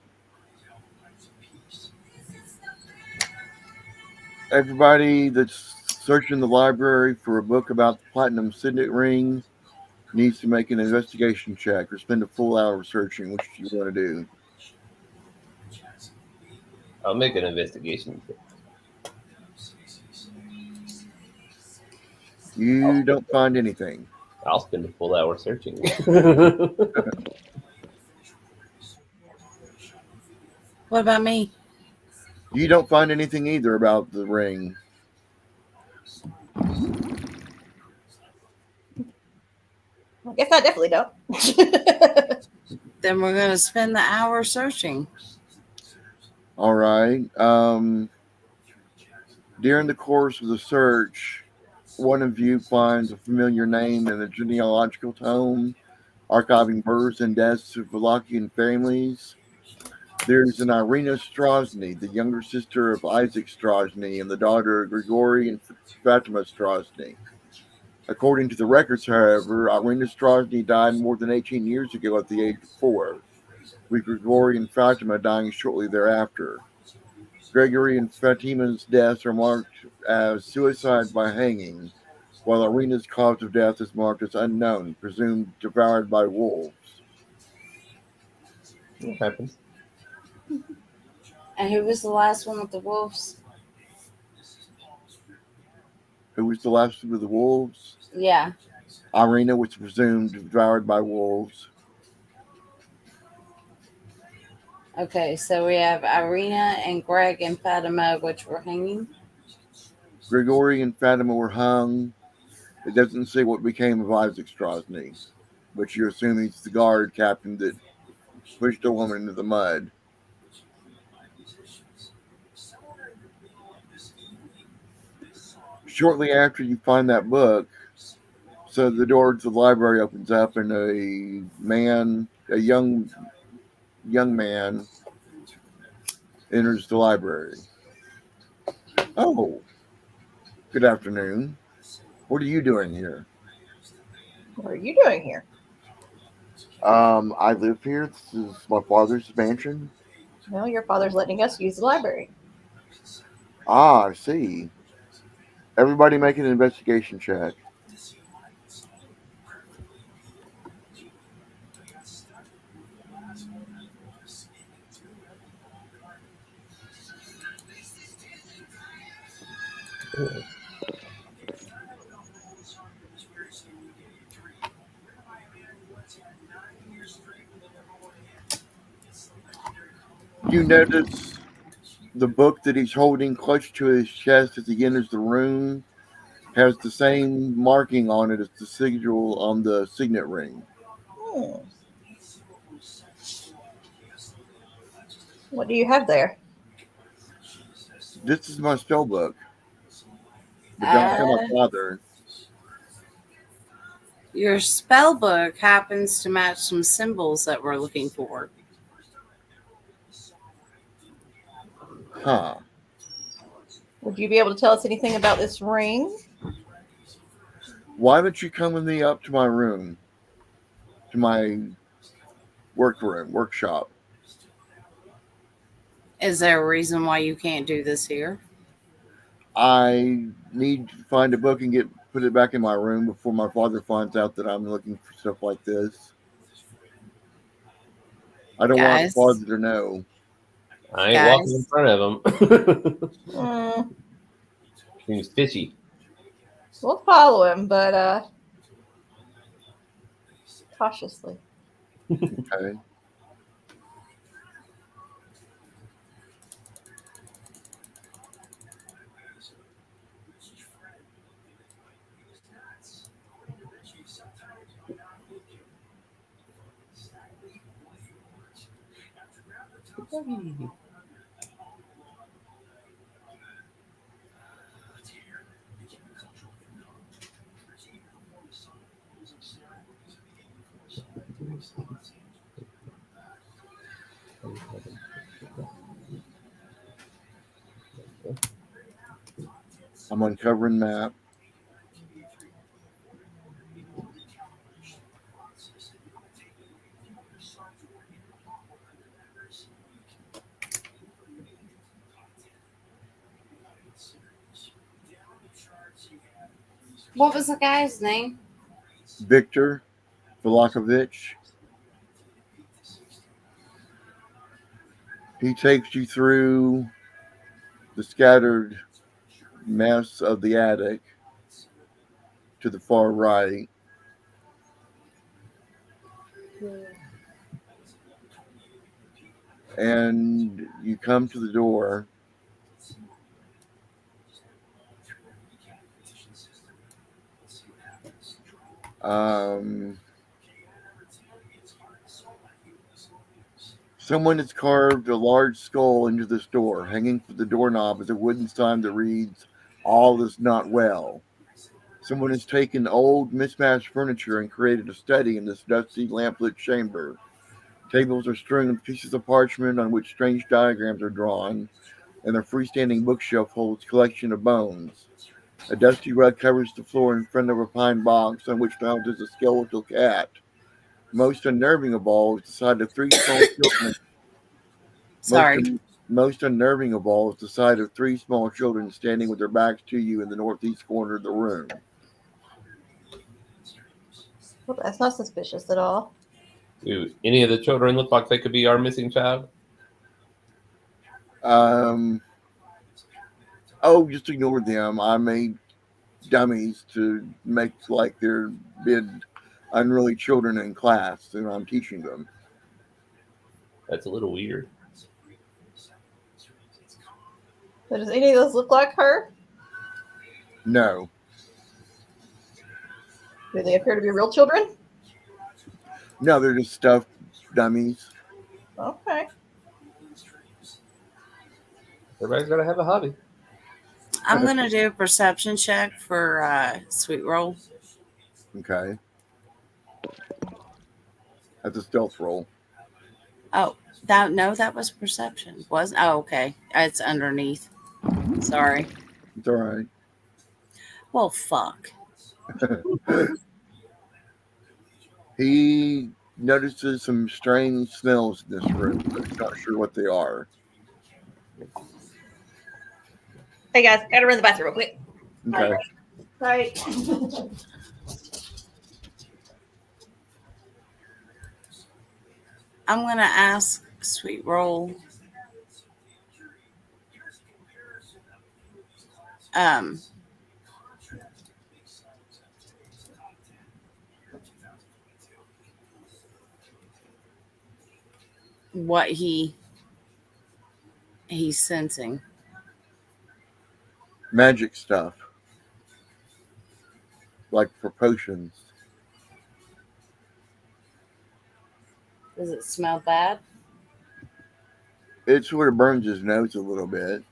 Everybody that's searching the library for a book about the platinum signet ring needs to make an investigation check or spend a full hour searching. Which do you want to do? I'll make an investigation. You don't find anything. I'll spend a full hour searching. What about me? You don't find anything either about the ring. I guess I definitely don't. Then we're going to spend the hour searching. All right. During the course of the search, one of you finds a familiar name in a genealogical tome, archiving births and deaths of Wallachian families. There's an Irina Strahd, the younger sister of Isaac Strahd and the daughter of Grigory and Fatima Strahd. According to the records, however, Irina Strahd died more than 18 years ago at the age of 4, with Grigory and Fatima dying shortly thereafter. Gregory and Fatima's deaths are marked as suicide by hanging, while Irina's cause of death is marked as unknown, presumed devoured by wolves. What happens? And who was the last one with the wolves? Who was the last of the wolves? Yeah. Irina was presumed devoured by wolves. Okay, so we have Irina and Greg and Fatima, which were hanging. Grigory and Fatima were hung. It doesn't say what became of Isaac Strahd, but you assume he's the guard captain that pushed a woman into the mud. Shortly after you find that book, so the door to the library opens up and a young man enters the library. Oh, good afternoon. What are you doing here? What are you doing here? I live here. This is my father's mansion. Well, your father's letting us use the library. Ah, I see. Everybody make an investigation check. You notice the book that he's holding clutched to his chest as he enters the room has the same marking on it as the sigil on the signet ring. What do you have there? This is my spell book. But don't tell my father. Your spell book happens to match some symbols that we're looking for. Huh. Would you be able to tell us anything about this ring? Why don't you come with me up to my room? To my workshop. Is there a reason why you can't do this here? I need to find a book and put it back in my room before my father finds out that I'm looking for stuff like this. I don't want my father to know. I ain't walking in front of him. Seems fishy. We'll follow him, but cautiously. Okay. I'm uncovering map. What was the guy's name? Victor Velakovich. He takes you through the scattered mess of the attic to the far right. And you come to the door. Someone has carved a large skull into this door. Hanging from the doorknob is a wooden sign that reads, All is not well. Someone has taken old, mismatched furniture and created a study in this dusty, lamplit chamber. Tables are strewn with pieces of parchment on which strange diagrams are drawn, and a freestanding bookshelf holds a collection of bones. A dusty rug covers the floor in front of a pine box on which lounges a skeletal cat. Most unnerving of all is the sight of three small children. Sorry. Most unnerving of all is the sight of three small children standing with their backs to you in the northeast corner of the room. Well, that's not suspicious at all. Do any of the children look like they could be our missing child? Just ignore them. I made dummies to make like they're big, unruly children in class, and I'm teaching them. That's a little weird. So does any of those look like her? No. Do they appear to be real children? No, they're just stuffed dummies. Okay. Everybody's got to have a hobby. I'm going to do a perception check for Sweet Roll. Okay. That's a stealth roll. Oh, that was perception. Okay. It's underneath. Sorry. It's all right. Well, fuck. He notices some strange smells in this room, but he's not sure what they are. Hey guys, gotta run to the bathroom real quick. Okay. Right. I'm going to ask Sweet Roll. What he's sensing. Magic stuff. Like for potions. Does it smell bad? It sort of burns his nose a little bit.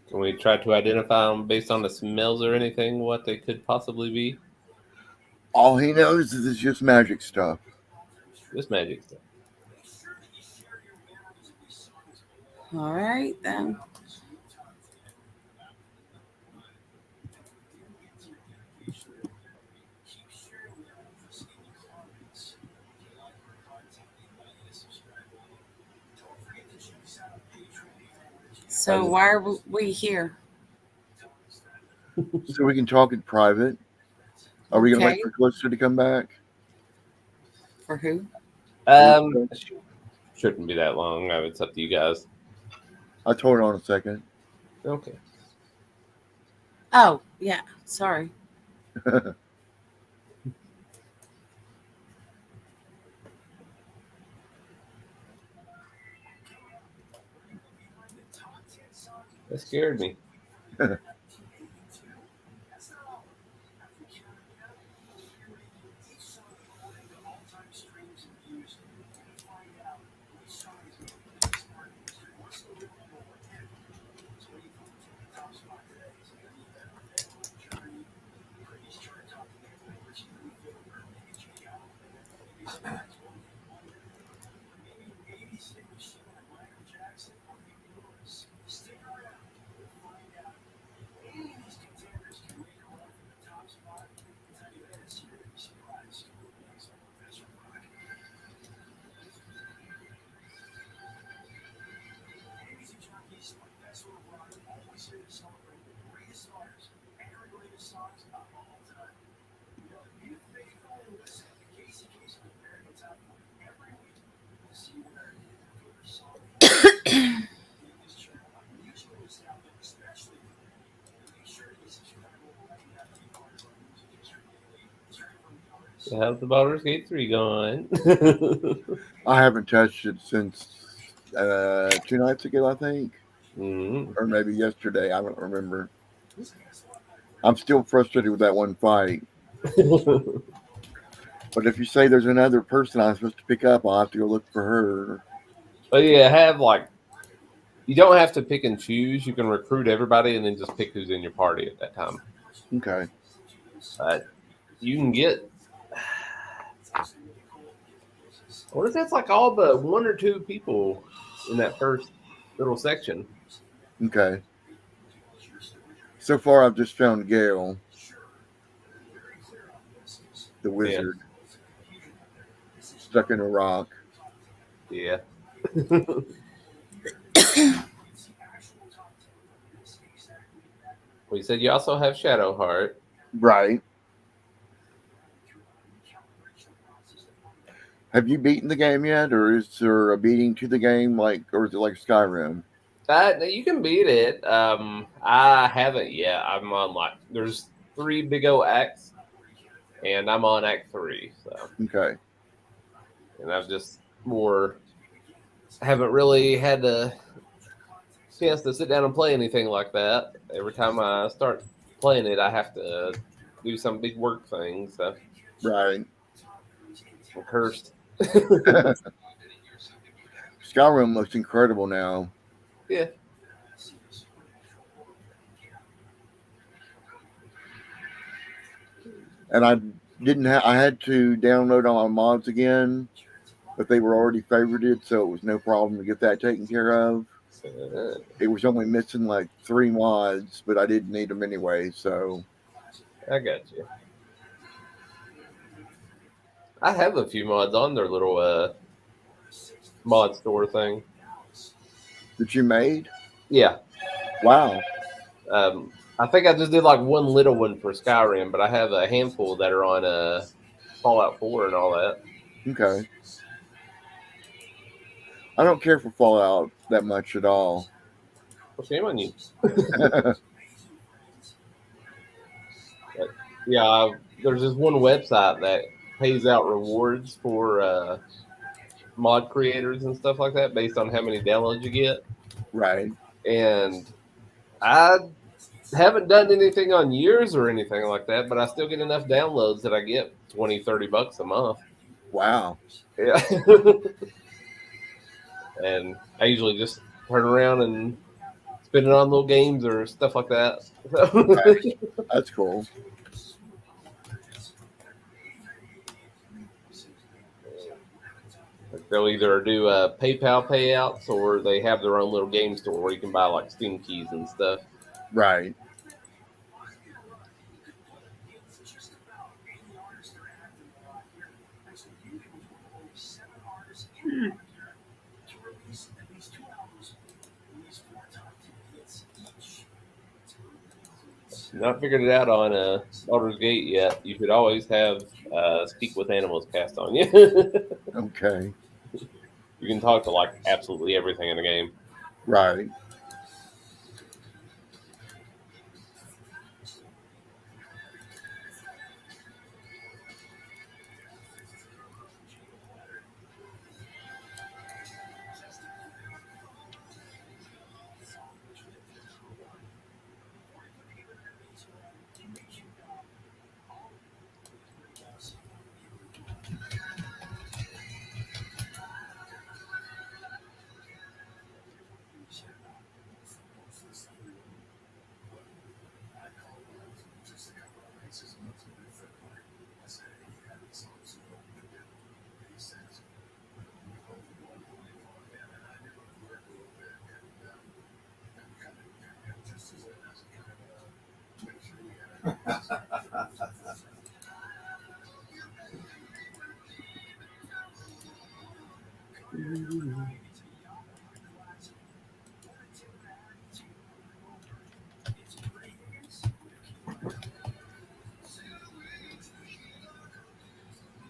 Can we try to identify them based on the smells or anything, what they could possibly be? All he knows is it's just magic stuff. Just magic stuff. All right, then. So why are we here? So we can talk in private. Are we going to Okay. wait for Calista to come back? For who? Shouldn't be that long. It's up to you guys. I'll hold on a second. Okay. Oh, yeah. Sorry. That scared me. How's the Baldur's Gate 3 going? I haven't touched it since 2 nights ago, I think. Mm-hmm. Or maybe yesterday. I don't remember. I'm still frustrated with that one fight. But if you say there's another person I'm supposed to pick up, I'll have to go look for her. But yeah, have like you don't have to pick and choose. You can recruit everybody and then just pick who's in your party at that time. Okay. You can get. What if that's like all but 1 or 2 people in that first little section? Okay. So far, I've just found Gale, the wizard, stuck in a rock. Yeah. Well, you said you also have Shadowheart. Right. Have you beaten the game yet, or is there a beating to the game, or is it like Skyrim? You can beat it. I haven't yet. I'm on there's 3 big O acts, and I'm on Act 3. So, Okay. and I've just haven't really had the chance to sit down and play anything like that. Every time I start playing it, I have to do some big work thing. So, Right. I'm cursed. Skyrim looks incredible now. Yeah. And I didn't have. I had to download all my mods again, but they were already favorited, so it was no problem to get that taken care of. It was only missing like 3 mods, but I didn't need them anyway. So I got you. I have a few mods on their little mod store thing. that you made? Yeah. Wow. I think I just did like one little one for Skyrim, but I have a handful that are on Fallout 4 and all that. Okay. I don't care for Fallout that much at all. Well, shame on you. Yeah, there's this one website that pays out rewards for mod creators and stuff like that based on how many downloads you get. Right. And I haven't done anything on years or anything like that, but I still get enough downloads that I get $20-$30 a month. Wow. Yeah. And I usually just turn around and spend it on little games or stuff like that. Right. That's cool. They'll either do PayPal payouts or they have their own little game store where you can buy like Steam keys and stuff. Right. Not figured it out on Baldur's Gate yet. You should always have Speak with Animals cast on you. Okay. You can talk to like absolutely everything in the game. Right.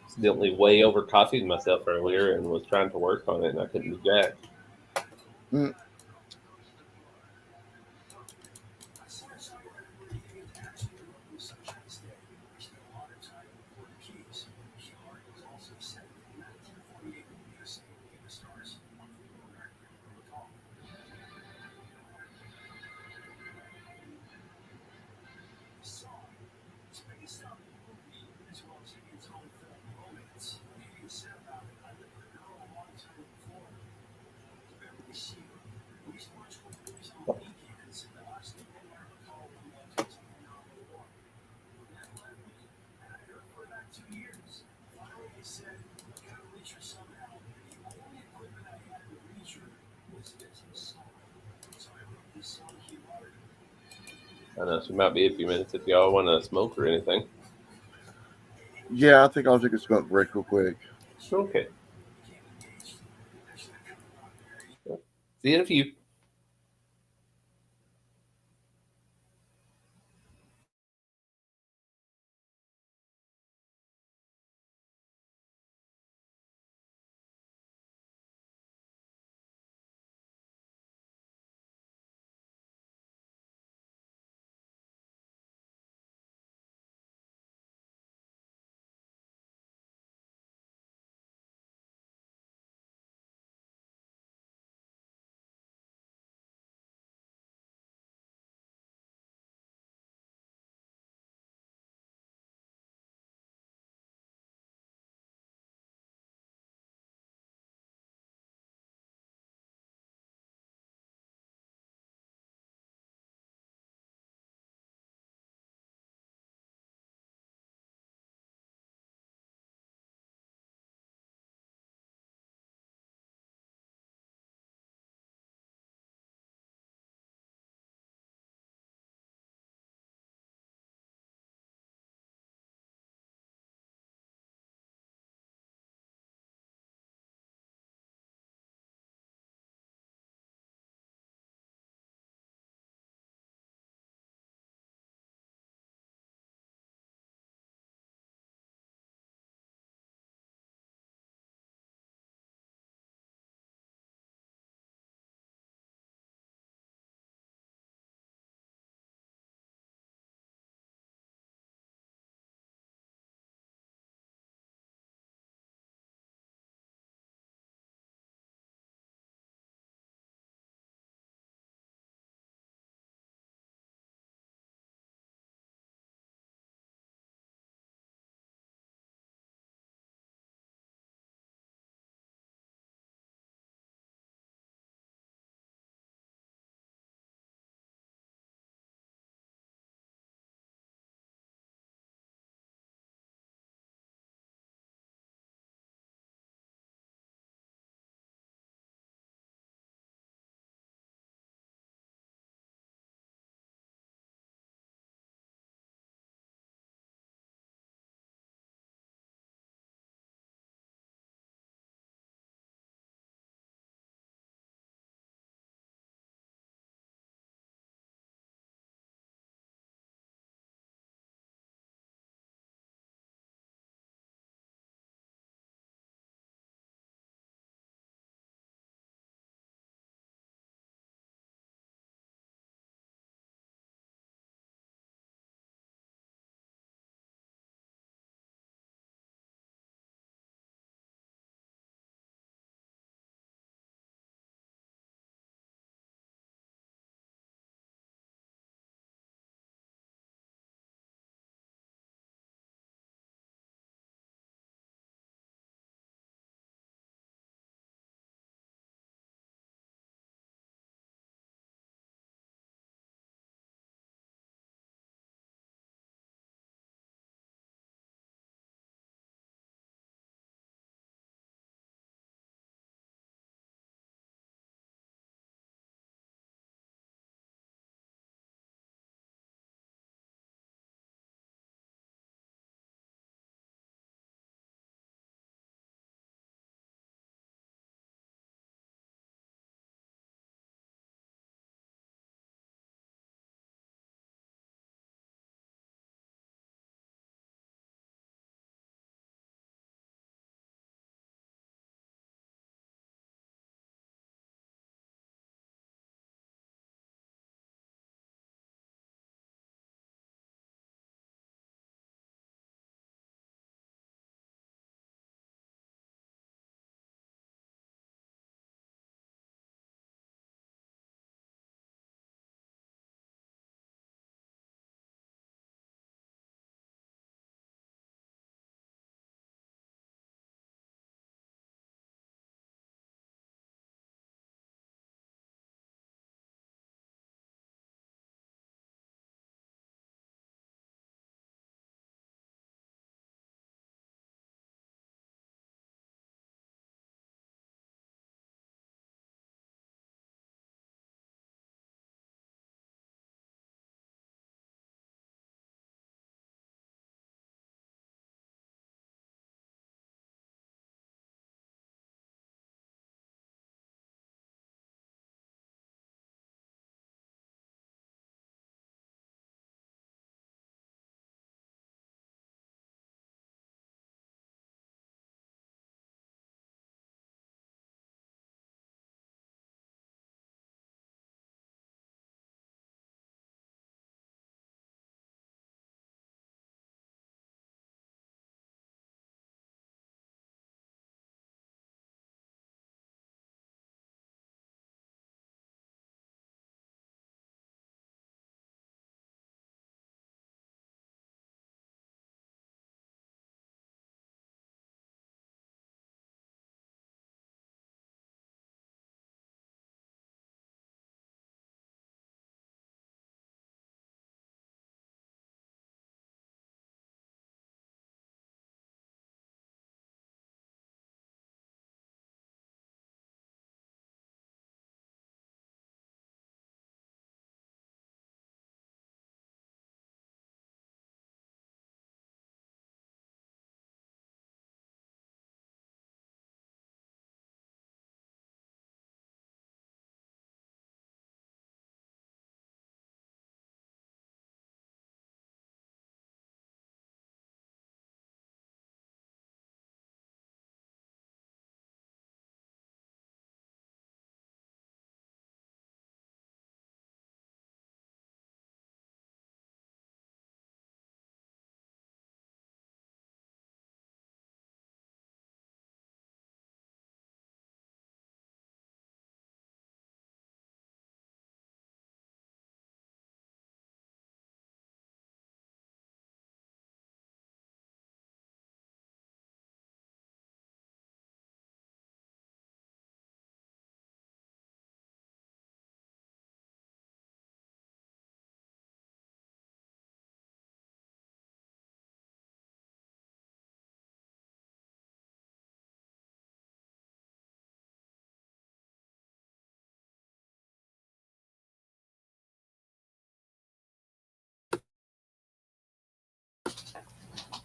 Accidentally way over coffeed myself earlier and was trying to work on it and I couldn't do jack. Mm. I know she might be a few minutes if y'all want to smoke or anything. Yeah, I think I'll take a smoke break real quick. Okay. See you in a few.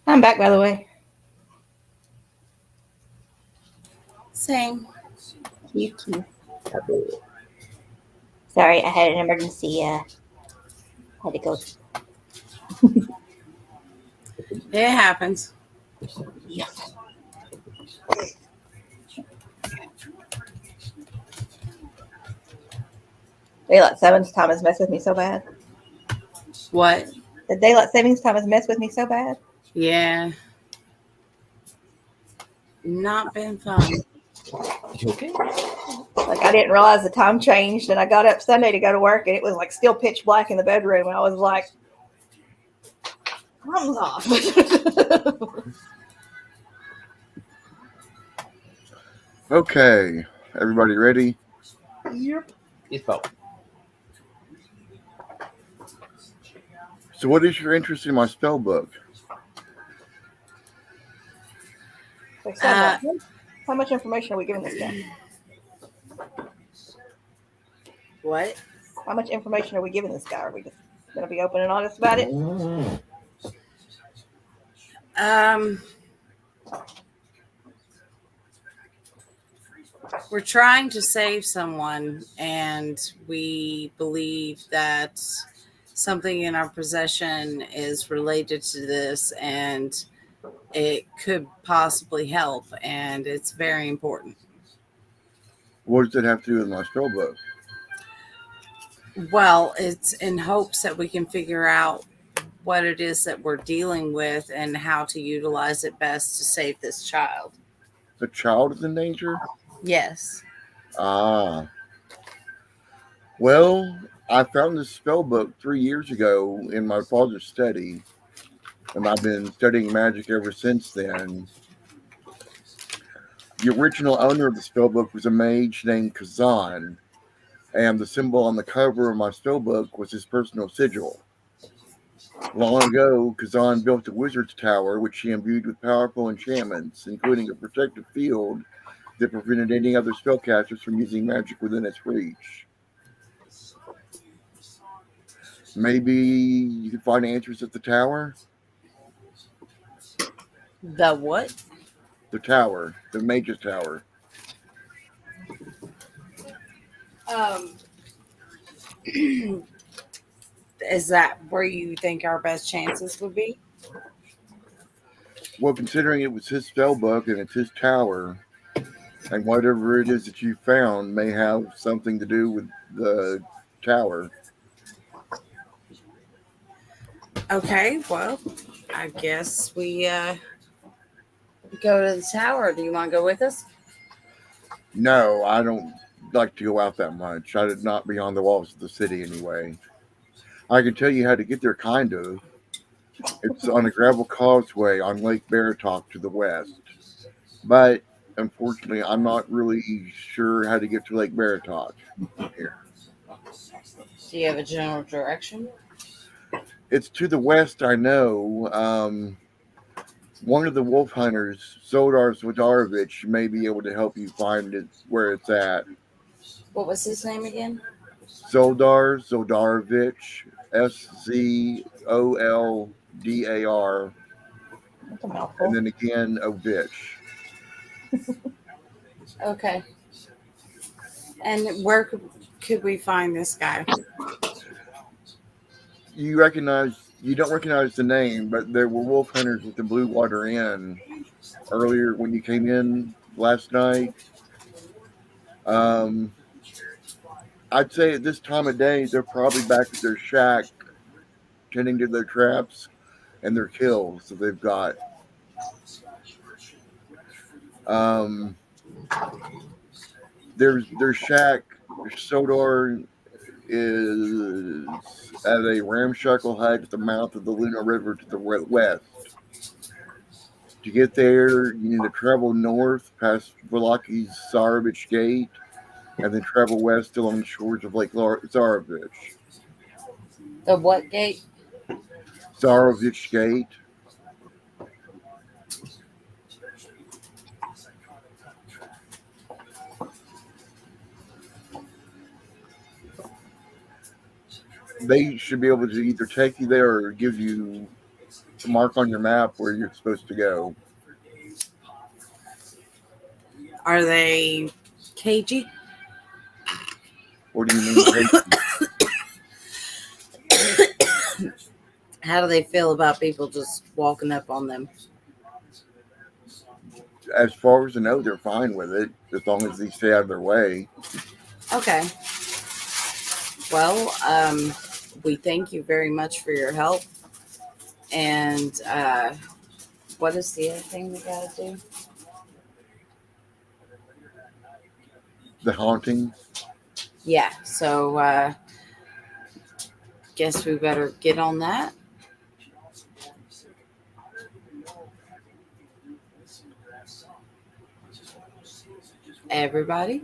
I'm back, by the way. Same. You too. Sorry, I had an emergency. Had to go. It happens. Yeah. Daylight savings time has messed with me so bad. What? The daylight savings time has messed with me so bad. Yeah. Not been fun. Okay. Like, I didn't realize the time changed, and I got up Sunday to go to work, and it was like still pitch black in the bedroom, and I was like, something's off. Okay, everybody ready? Yep. It's fine. So, what is your interest in my spell book? Like, how much information are we giving this guy? What? How much information are we giving this guy? Are we just going to be open and honest about it? We're trying to save someone, and we believe that something in our possession is related to this, and it could possibly help, and it's very important. What does it have to do with my spell book? Well, it's in hopes that we can figure out what it is that we're dealing with and how to utilize it best to save this child. The child is in danger? Yes. Ah. Well, I found this spell book 3 years ago in my father's study, and I've been studying magic ever since then. The original owner of the spell book was a mage named Kazan, and the symbol on the cover of my spell book was his personal sigil. Long ago, Kazan built a wizard's tower, which he imbued with powerful enchantments, including a protective field that prevented any other spellcasters from using magic within its reach. Maybe you can find answers at the tower? The what? The tower. The mage's tower. Is that where you think our best chances would be? Well, considering it was his spell book and it's his tower, and whatever it is that you found may have something to do with the tower. Okay, well, I guess we go to the tower. Do you want to go with us? No, I don't like to go out that much. I did not beyond the walls of the city anyway. I can tell you how to get there, kind of. It's on a gravel causeway on Lake Baratok to the west. But unfortunately, I'm not really sure how to get to Lake Baratok here. Do you have a general direction? It's to the west, I know. One of the wolf hunters, Zodar Zvodarovich, may be able to help you find it where it's at. What was his name again? Zodar Zvodarovich, Zoldar, That's a mouthful. and then again Ovich. Okay. And where could we find this guy? You don't recognize the name, but there were wolf hunters at the Blue Water Inn earlier when you came in last night. I'd say at this time of day, they're probably back at their shack tending to their traps and their kills that they've got. Their shack, Sodor, is at a ramshackle hut at the mouth of the Luna River to the west. To get there, you need to travel north past Velaki's Tsarevich Gate and then travel west along the shores of Lake Tsarevich. The what gate? Tsarevich Gate. They should be able to either take you there or give you a mark on your map where you're supposed to go. Are they cagey? What do you mean? How do they feel about people just walking up on them? As far as I know, they're fine with it as long as they stay out of their way. Okay. Well, we thank you very much for your help. And what is the other thing we gotta do? The haunting. Yeah. So guess we better get on that. Everybody.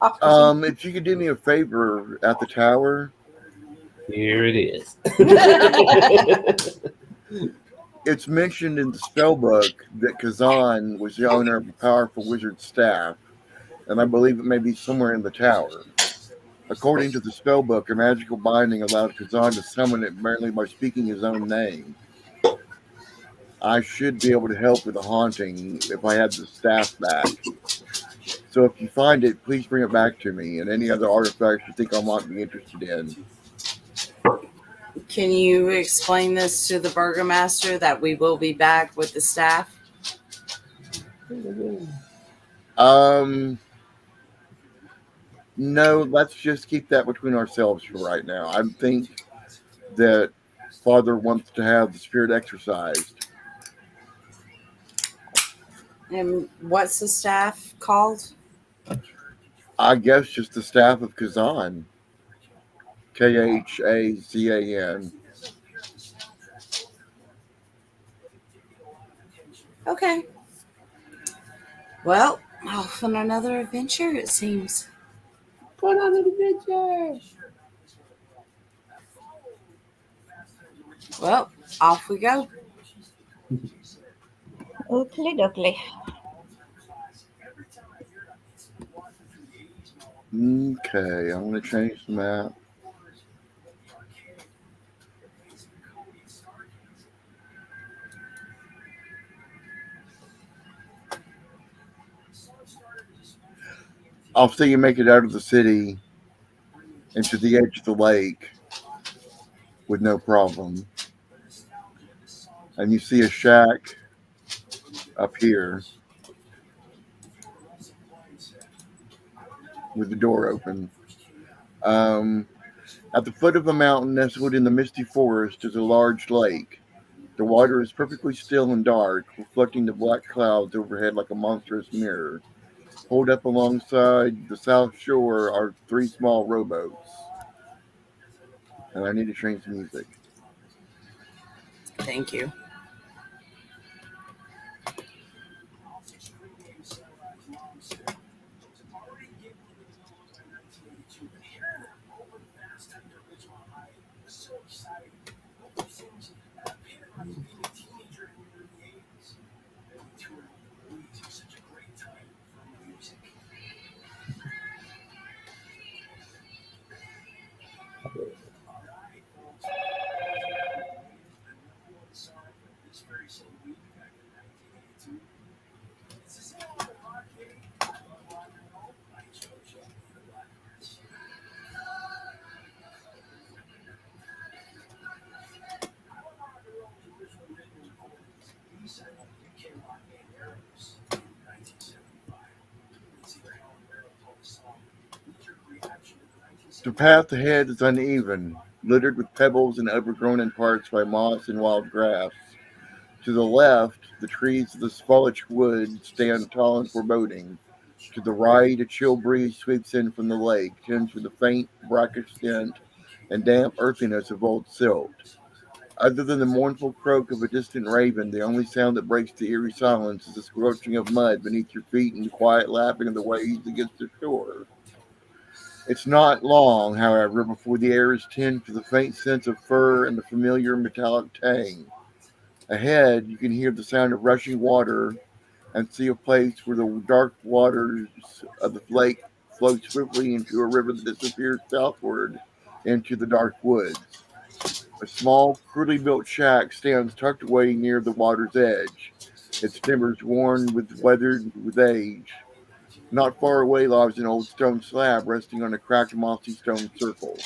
If you could do me a favor at the tower. Here it is. It's mentioned in the spellbook that Kazan was the owner of a powerful wizard staff, and I believe it may be somewhere in the tower. According to the spellbook, a magical binding allowed Kazan to summon it merely by speaking his own name. I should be able to help with the haunting if I had the staff back. So if you find it, please bring it back to me, and any other artifacts you think I might be interested in. Can you explain this to the burgomaster that we will be back with the staff? No, let's just keep that between ourselves for right now. I think that Father wants to have the spirit exercised. And what's the staff called? I guess just the staff of Kazan. Khazan. Okay. Well, off on another adventure, it seems. Going on an adventure. Well, off we go. Oakley dokley. Okay, I'm going to change the map. I'll see you make it out of the city into the edge of the lake with no problem. And you see a shack up here with the door open. At the foot of a mountain nestled in the misty forest is a large lake. The water is perfectly still and dark, reflecting the black clouds overhead like a monstrous mirror. Pulled up alongside the south shore are 3 small rowboats. And I need to change the music. Thank you. The path ahead is uneven, littered with pebbles and overgrown in parts by moss and wild grass. To the left, the trees of the Spallich wood stand tall and foreboding. To the right, a chill breeze sweeps in from the lake, tinged with the faint, brackish scent and damp earthiness of old silt. Other than the mournful croak of a distant raven, the only sound that breaks the eerie silence is the squelching of mud beneath your feet and the quiet lapping of the waves against the shore. It's not long, however, before the air is tinged with the faint sense of fur and the familiar metallic tang. Ahead, you can hear the sound of rushing water and see a place where the dark waters of the lake flow swiftly into a river that disappears southward into the dark woods. A small, crudely built shack stands tucked away near the water's edge, its timbers worn weathered with age. Not far away lies an old stone slab resting on a cracked mossy stone circle.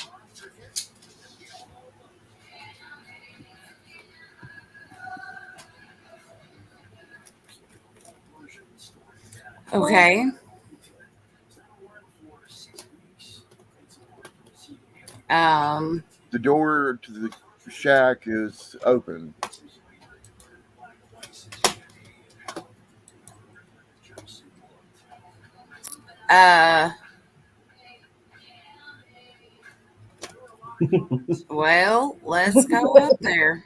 Okay. The door to the shack is open. Well, let's go up there.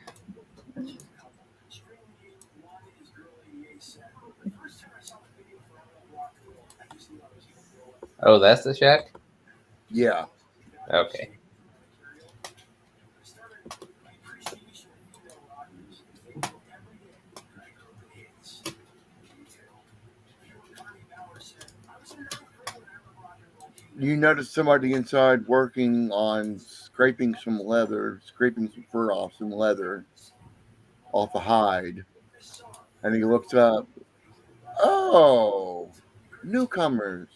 Oh, that's the shack? Yeah. Okay. You notice somebody inside working on scraping some fur off some leather off a hide. And he looks up. Oh, newcomers.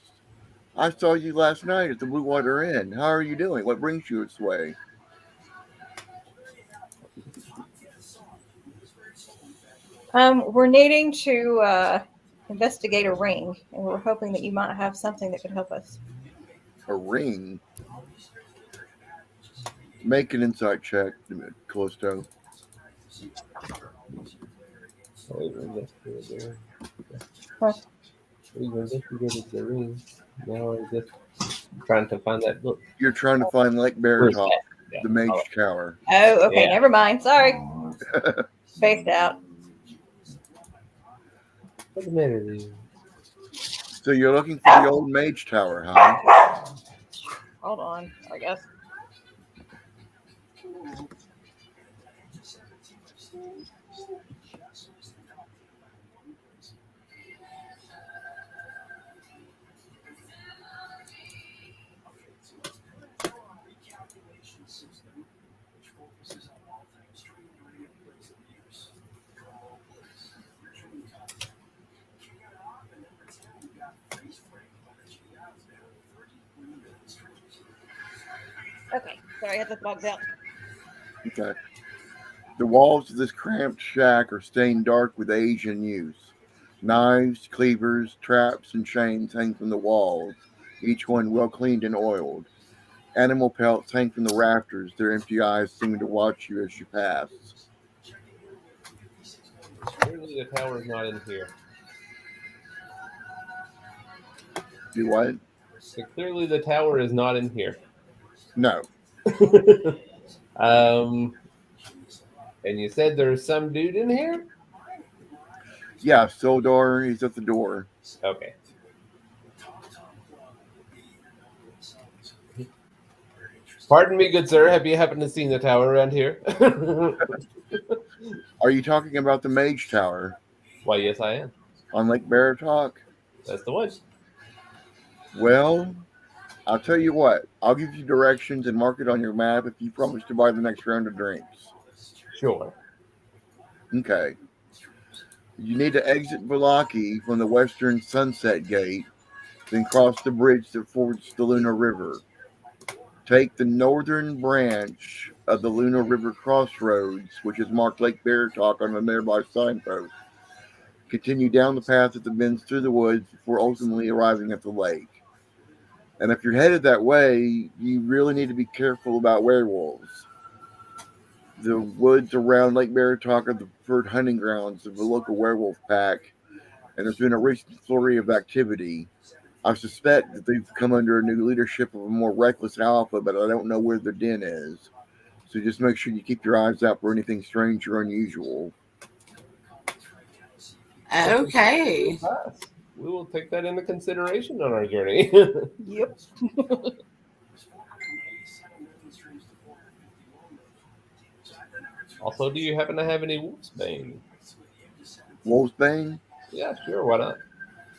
I saw you last night at the Blue Water Inn. How are you doing? What brings you this way? We're needing to investigate a ring, and we're hoping that you might have something that could help us. A ring? Make an insight check, Callisto. We've investigated What? the ring. Now we're just trying to find that book. You're trying to find Lake Where's Baratok, that? the Mage Tower. Oh, okay. Yeah. Never mind. Sorry. Spaced out. What's the matter with you? So you're looking for the old Mage Tower, huh? Hold on, I guess. Okay, sorry, I had the bugs out. Okay. The walls of this cramped shack are stained dark with age and use. Knives, cleavers, traps, and chains hang from the walls, each one well cleaned and oiled. Animal pelts hang from the rafters, their empty eyes seeming to watch you as you pass. Clearly the tower's not in here. Do what? So clearly the tower is not in here. No. And you said there's some dude in here? Yeah, Sildar, he's at the door. Okay. Pardon me, good sir. Have you happened to seen the tower around here? Are you talking about the Mage Tower Why, yes, I am. on Lake Baratok? That's the one. Well, I'll tell you what. I'll give you directions and mark it on your map if you promise to buy the next round of drinks. Sure. Okay. You need to exit Valaki from the western Sunset Gate, then cross the bridge that fords the Luna River. Take the northern branch of the Luna River Crossroads, which is marked Lake Baratok on a nearby signpost. Continue down the path that bends through the woods before ultimately arriving at the lake. And if you're headed that way, you really need to be careful about werewolves. The woods around Lake Baratok are the preferred hunting grounds of the local werewolf pack, and there's been a recent flurry of activity. I suspect that they've come under a new leadership of a more reckless alpha, but I don't know where their den is. So just make sure you keep your eyes out for anything strange or unusual. Okay. We will take that into consideration on our journey. Yep. Also, do you happen to have any wolfsbane? Wolfsbane? Yeah, sure. Why not?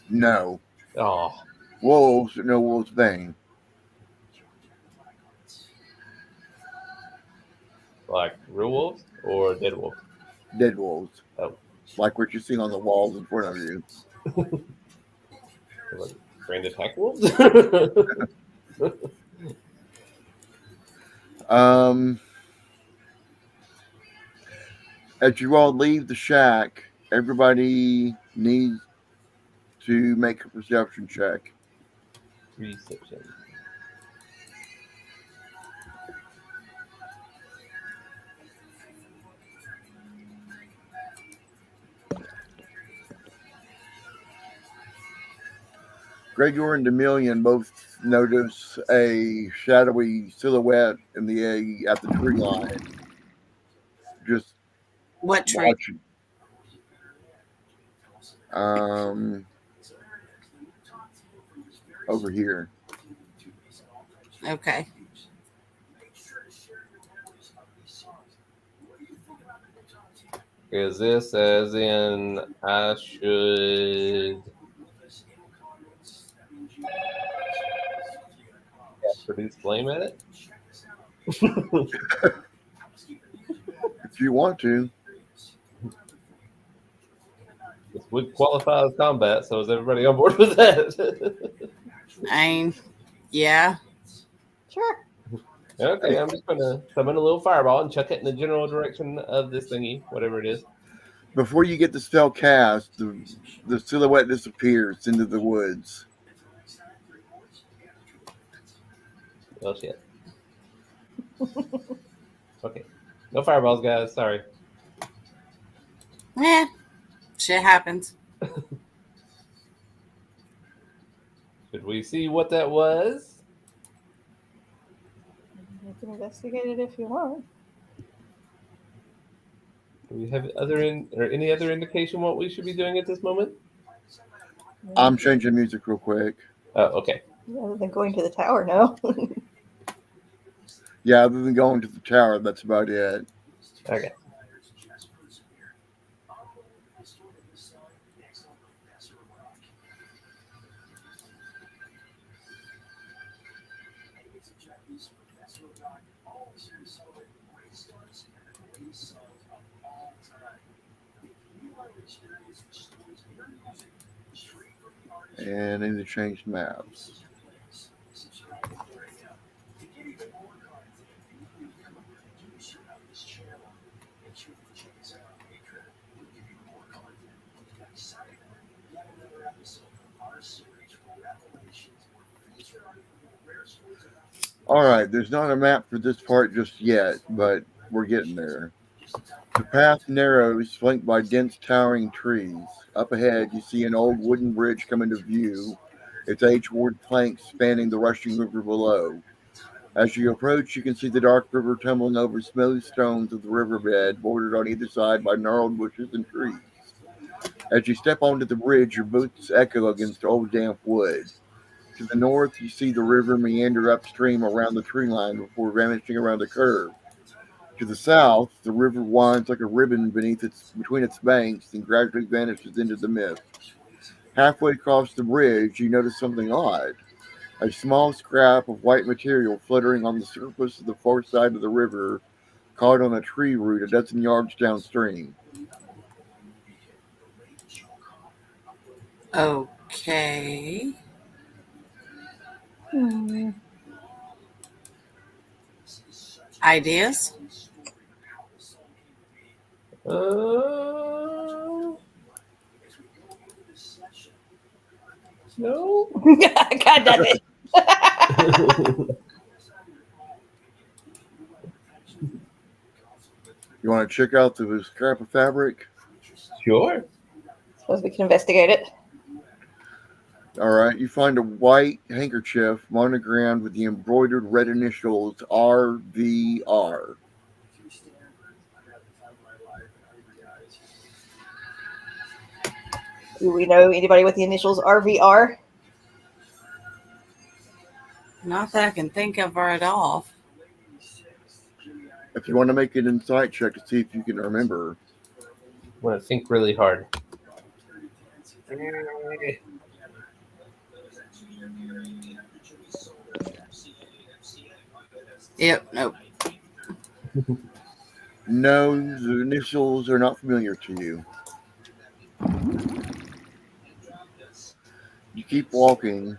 No. Oh, Wolves, no Wolfsbane. Like real wolves or dead wolves? Dead wolves. Oh. Like what you see on the walls in front of you. Like grand attack wolves? As you all leave the shack, everybody needs to make a perception check. Reception. Gregor and Demillion both notice a shadowy silhouette in the at the tree line. Just What tree? watching. Over here. Okay. Is this as in I should produce flame at it? If you want to. This would qualify as combat, so is everybody on board with that? I mean, yeah. Sure. Okay, I'm just going to summon a little fireball and chuck it in the general direction of this thingy, whatever it is. Before you get the spell cast, the silhouette disappears into the woods. Oh, shit. Okay. No fireballs, guys. Sorry. Shit happens. Should we see what that was? You can investigate it if you want. Do we have any other indication what we should be doing at this moment? I'm changing music real quick. Oh, okay. Other than going to the tower, no. Yeah, other than going to the tower, that's about it. Okay. And I need to change maps. All right, there's not a map for this part just yet, but we're getting there. The path narrows, flanked by dense towering trees. Up ahead, you see an old wooden bridge come into view, its H-word planks spanning the rushing river below. As you approach, you can see the dark river tumbling over smooth stones of the riverbed, bordered on either side by gnarled bushes and trees. As you step onto the bridge, your boots echo against old damp wood. To the north, you see the river meander upstream around the tree line before vanishing around a curve. To the south, the river winds like a ribbon between its banks and gradually vanishes into the mist. Halfway across the bridge, you notice something odd. A small scrap of white material fluttering on the surface of the far side of the river, caught on a tree root a dozen yards downstream. Okay. Ideas? No. God damn it. You want to check out the scrap of fabric? Sure. Suppose we can investigate it. All right, you find a white handkerchief monogrammed with the embroidered red initials RVR. Do we know anybody with the initials RVR? Not that I can think of right off. If you want to make an insight check to see if you can remember. I want to think really hard. Yep, nope. No, the initials are not familiar to you. You keep walking.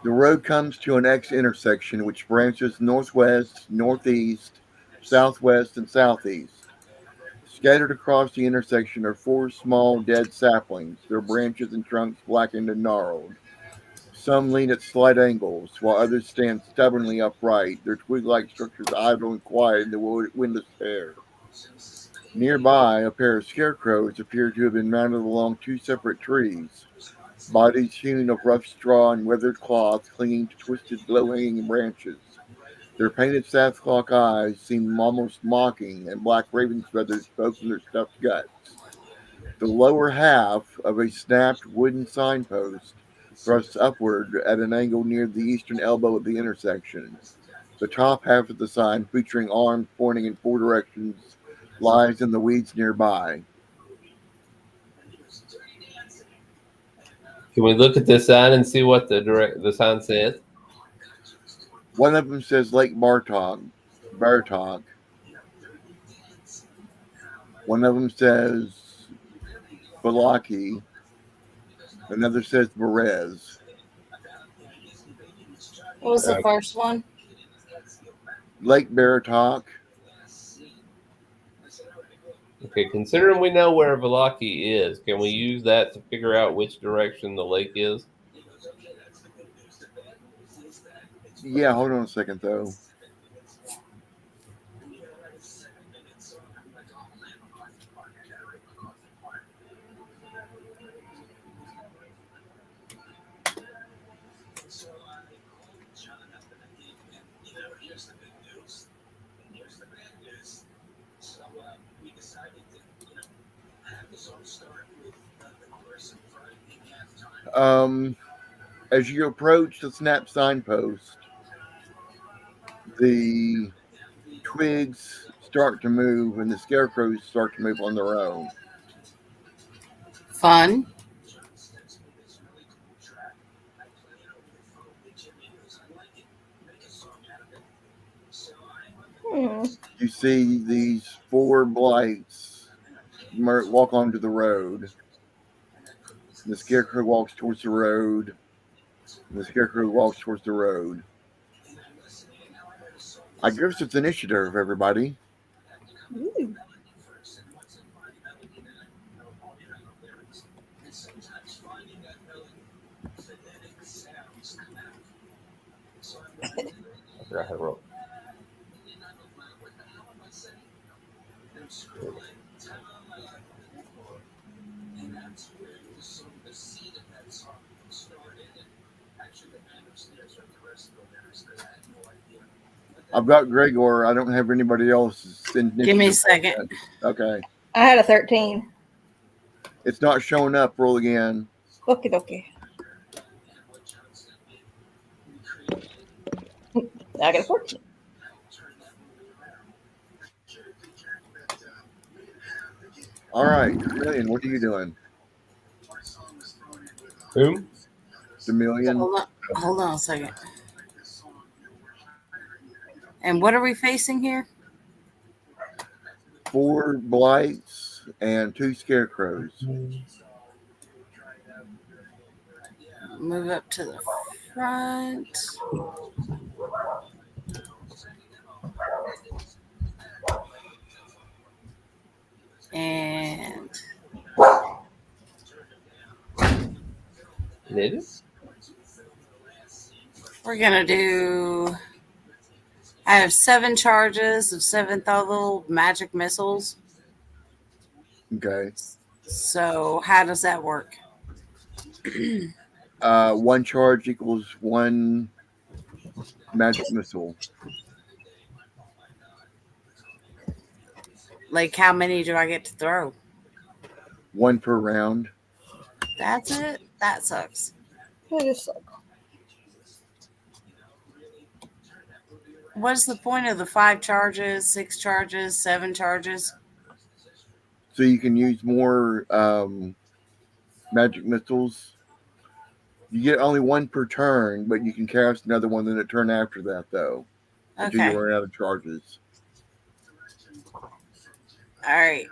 The road comes to an X intersection which branches northwest, northeast, southwest, and southeast. Scattered across the intersection are four small dead saplings, their branches and trunks blackened and gnarled. Some lean at slight angles, while others stand stubbornly upright, their twig-like structures idle and quiet in the windless air. Nearby, a pair of scarecrows appear to have been mounted along two separate trees, bodies hewn of rough straw and weathered cloth clinging to twisted, low-hanging branches. Their painted sackcloth eyes seem almost mocking, and black raven's feathers spoke from their stuffed guts. The lower half of a snapped wooden signpost thrusts upward at an angle near the eastern elbow of the intersection. The top half of the sign, featuring arms pointing in four directions, lies in the weeds nearby. Can we look at this sign and see what the sign says? One of them says Lake Bartok. One of them says Balaki. Another says Berez. What was the first one? Lake Baratok. Okay, considering we know where Velaki is, can we use that to figure out which direction the lake is? Yeah, hold on a second, though. As you approach the snap signpost, the twigs start to move and the scarecrows start to move on their own. Fun. You see these four blights walk onto the road. The scarecrow walks towards the road. The scarecrow walks towards the road. I guess it's initiative, everybody. Ooh. I forgot how to roll. I've got Gregor. I don't have anybody else. Give me a second. Okay. I had a 13. It's not showing up. Roll again. Okie dokie. I got a 14. All right. Chameleon, what are you doing? Whom? Chameleon. Hold on a second. And what are we facing here? 4 blights and 2 scarecrows. Move up to the front. And Native? we're going to do... I have 7 charges of 7th level magic missiles. Okay. So how does that work? 1 charge equals 1 magic missile. Like, how many do I get to throw? 1 per round. That's it? That sucks. That is so cool. What's the point of the 5 charges, 6 charges, 7 charges? So you can use more magic missiles. You get only 1 per turn, but you can cast another one in a turn after that, though. Until Okay. you run out of charges. All right.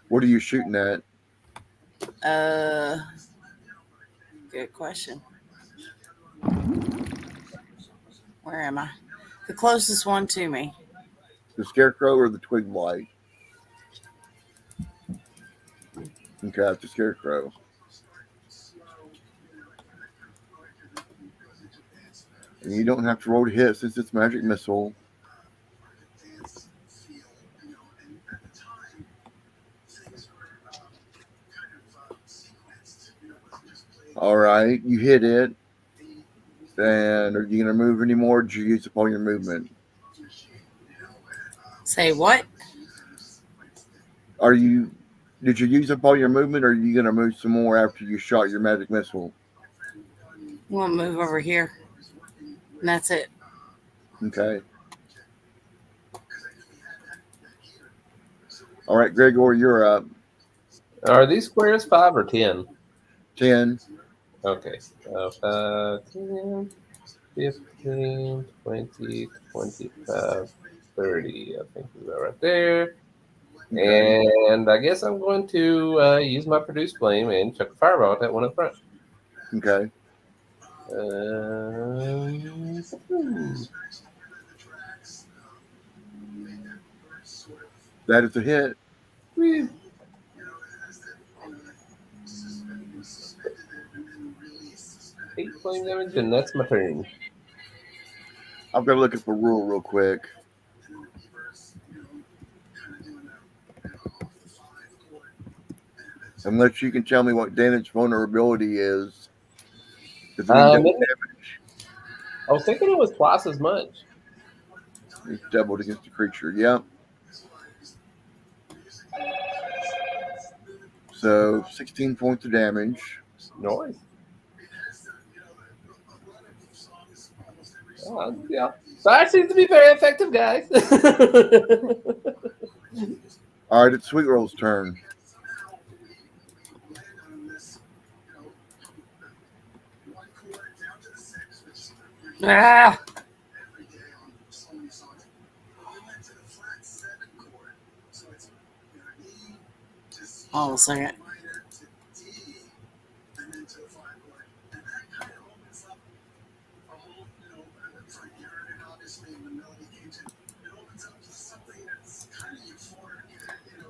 What are you shooting at? Good question. Where am I? The closest one to me. The scarecrow or the twig blight? Okay, that's the scarecrow. And you don't have to roll to hit since it's magic missile. All right, you hit it. And are you going to move anymore? Did you use up all your movement? Say what? Did you use up all your movement, or are you going to move some more after you shot your magic missile? We'll move over here. And that's it. Okay. All right, Gregor, you're up. Are these squares 5 or 10? 10. Okay. 5, 10, 15, 20, 25, 30. I think is that right there. Okay. And I guess I'm going to use my produce flame and chuck a fireball at that one up front. Okay. That is a hit. Whew. 8 flame damage, and that's my turn. I've got to look at the rule real quick. Unless you can tell me what damage vulnerability is. Does it mean double damage? I was thinking it was twice as much. It's doubled against the creature. Yep. So 16 points of damage. Nice. Yeah. So that seems to be very effective, guys. All right, it's Sweet Roll's turn. Ah! Hold on a second.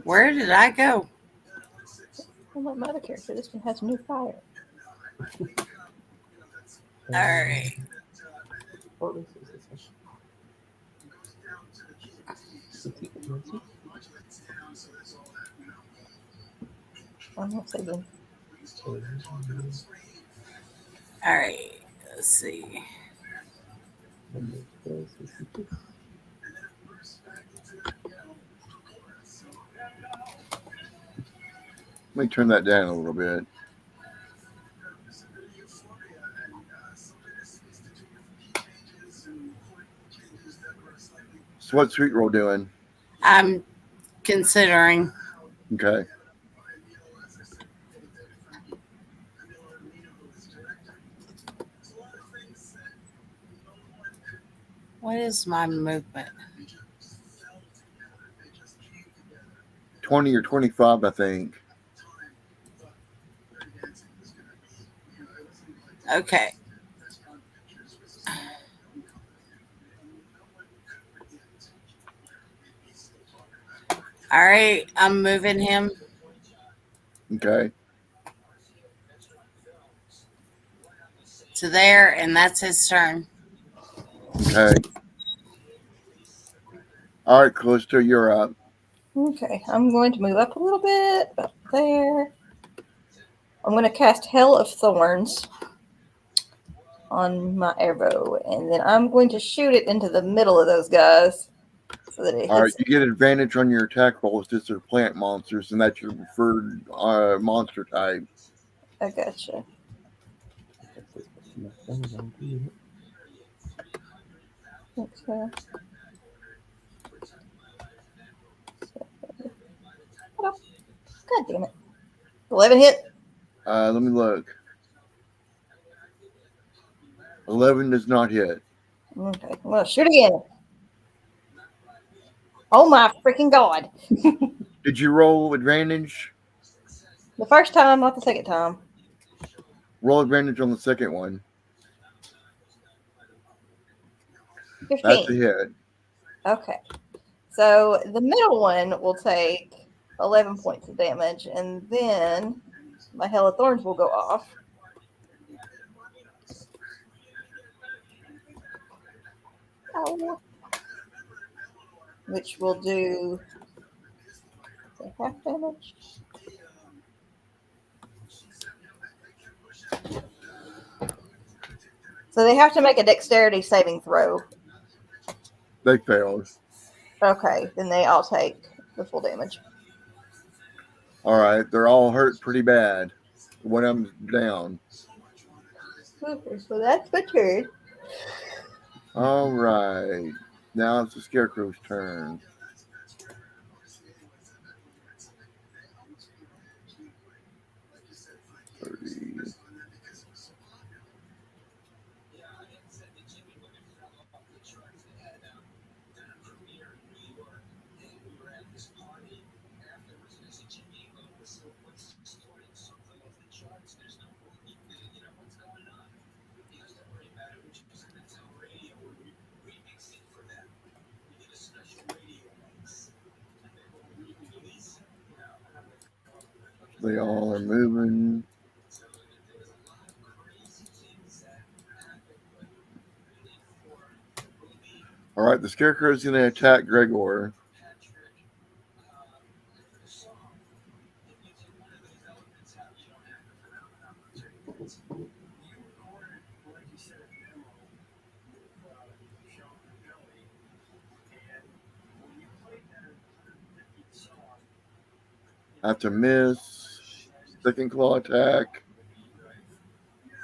Where did I go? I love my other character. This one has new fire. All right. I'm not saving. All right. Let's see. Let me turn that down a little bit. So what's Sweet Roll doing? I'm considering. Okay. What is my movement? 20 or 25, I think. Okay. All right. I'm moving him. Okay. To there, and that's his turn. Okay. All right, Callisto, you're up. Okay, I'm going to move up a little bit, up there. I'm going to cast Hell of Thorns on my arrow, and then I'm going to shoot it into the middle of those guys. So that it All right, hits. you get advantage on your attack rolls since they're plant monsters, and that's your preferred monster type. I gotcha. Okay. God damn it. 11 hit. Let me look. 11 does not hit. Okay, well, shoot again. Oh my freaking god! Did you roll advantage? The first time, not the second time. Roll advantage on the second one. 15. That's a hit. Okay. So the middle one will take 11 points of damage, and then my Hail of Thorns will go off. Ow. Which will do half damage. So they have to make a dexterity saving throw. They failed. Okay, then they all take the full damage. All right. They're all hurt pretty bad. One of them's down. Okay, so that's my turn. All right. Now it's the Scarecrow's turn. They all are moving. All right, the Scarecrow is going to attack Gregor. That's a miss. Second claw attack.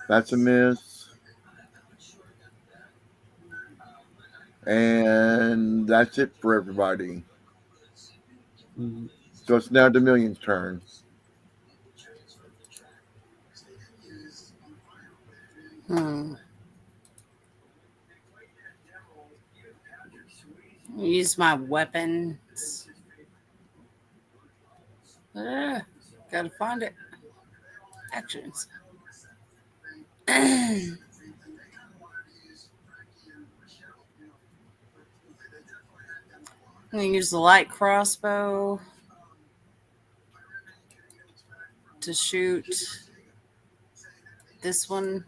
That's a miss. And that's it for everybody. So it's now Domillion's turn. Use my weapons. Gotta find it. Actions. I'm gonna use the light crossbow to shoot this one.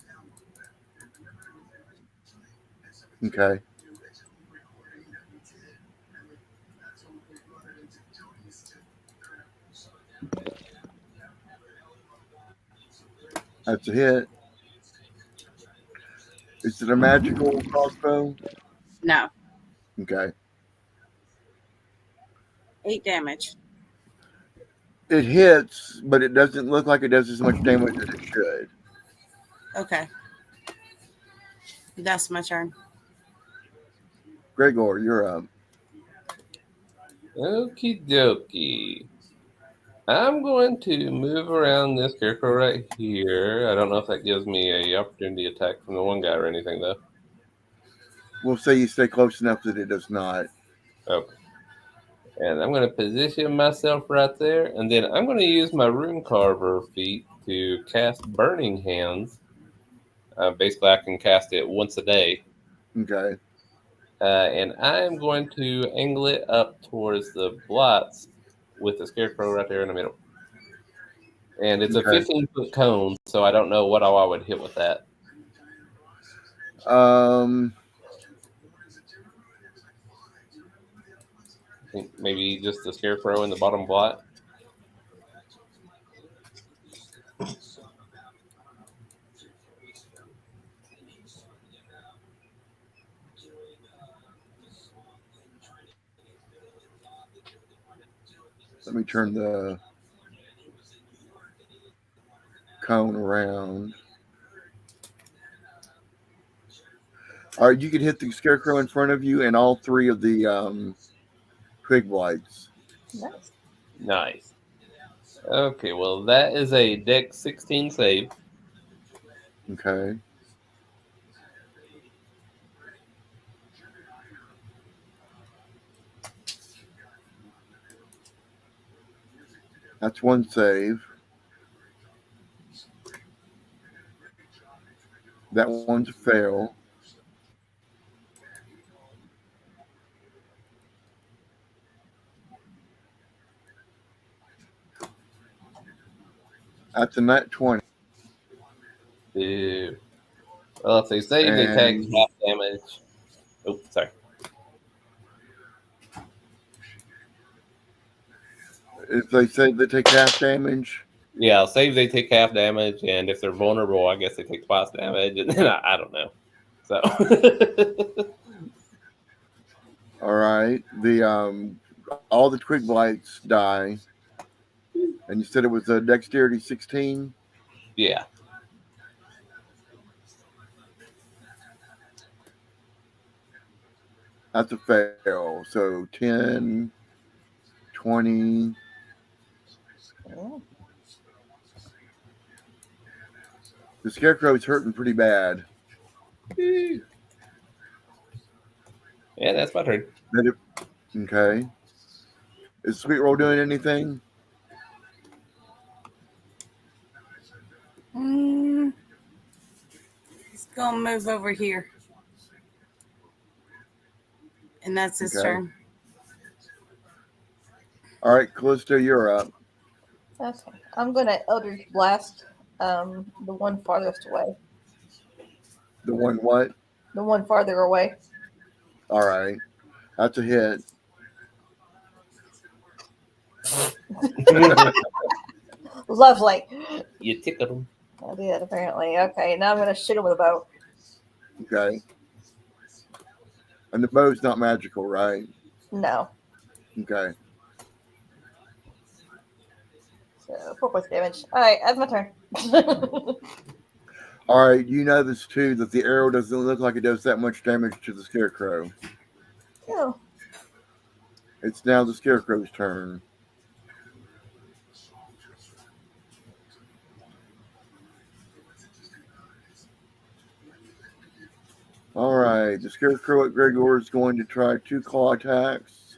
Okay. That's a hit. Is it a magical crossbow? No. Okay. 8 damage. It hits, but it doesn't look like it does as much damage as it should. Okay. That's my turn. Gregor, you're up. Okie dokie. I'm going to move around this Scarecrow right here. I don't know if that gives me a opportunity attack from the one guy or anything, though. We'll say you stay close enough that it does not. Okay. And I'm going to position myself right there. And then I'm going to use my Rune Carver feat to cast Burning Hands. Basically, I can cast it once a day. Okay. And I'm going to angle it up towards the blots with the Scarecrow right there in the middle. And it's a 15-foot cone, so I don't know what all I would hit with that. I think maybe just the Scarecrow in the bottom blot. Let me turn the cone around. All right, you can hit the Scarecrow in front of you and all three of the twig blights. Nice. Nice. Okay, well, that is a Dex 16 save. Okay. That's one save. That one's a fail. That's a nat 20. Ew. Well, if they save, they take And half damage. Oh, sorry. if they say they take half damage, Yeah, save, they take half damage, and if they're vulnerable, I guess they take twice damage, and then I don't know. So, all right. The all the twig blights die, and you said it was a dexterity 16. yeah. That's a fail. So 10, 20. Oh, The scarecrow's hurting pretty bad. Yeah, that's my turn. Okay. Is Sweet Roll doing anything? He's gonna move over here, and that's his Okay. turn. All right, Callisto, you're up. okay. I'm gonna Eldritch Blast the one farthest away. The one what? The one farther away. All right. That's a hit. Lovely. You tickled them. I did, apparently. Okay, now I'm gonna shoot him with a bow. Okay. And the bow's not magical, right? No. Okay. So 4 points of damage. Alright, that's my turn. All right. You notice too that the arrow doesn't look like it does that much damage to the scarecrow. Oh. It's now the scarecrow's turn. All right. The scarecrow at Gregor is going to try 2 claw attacks.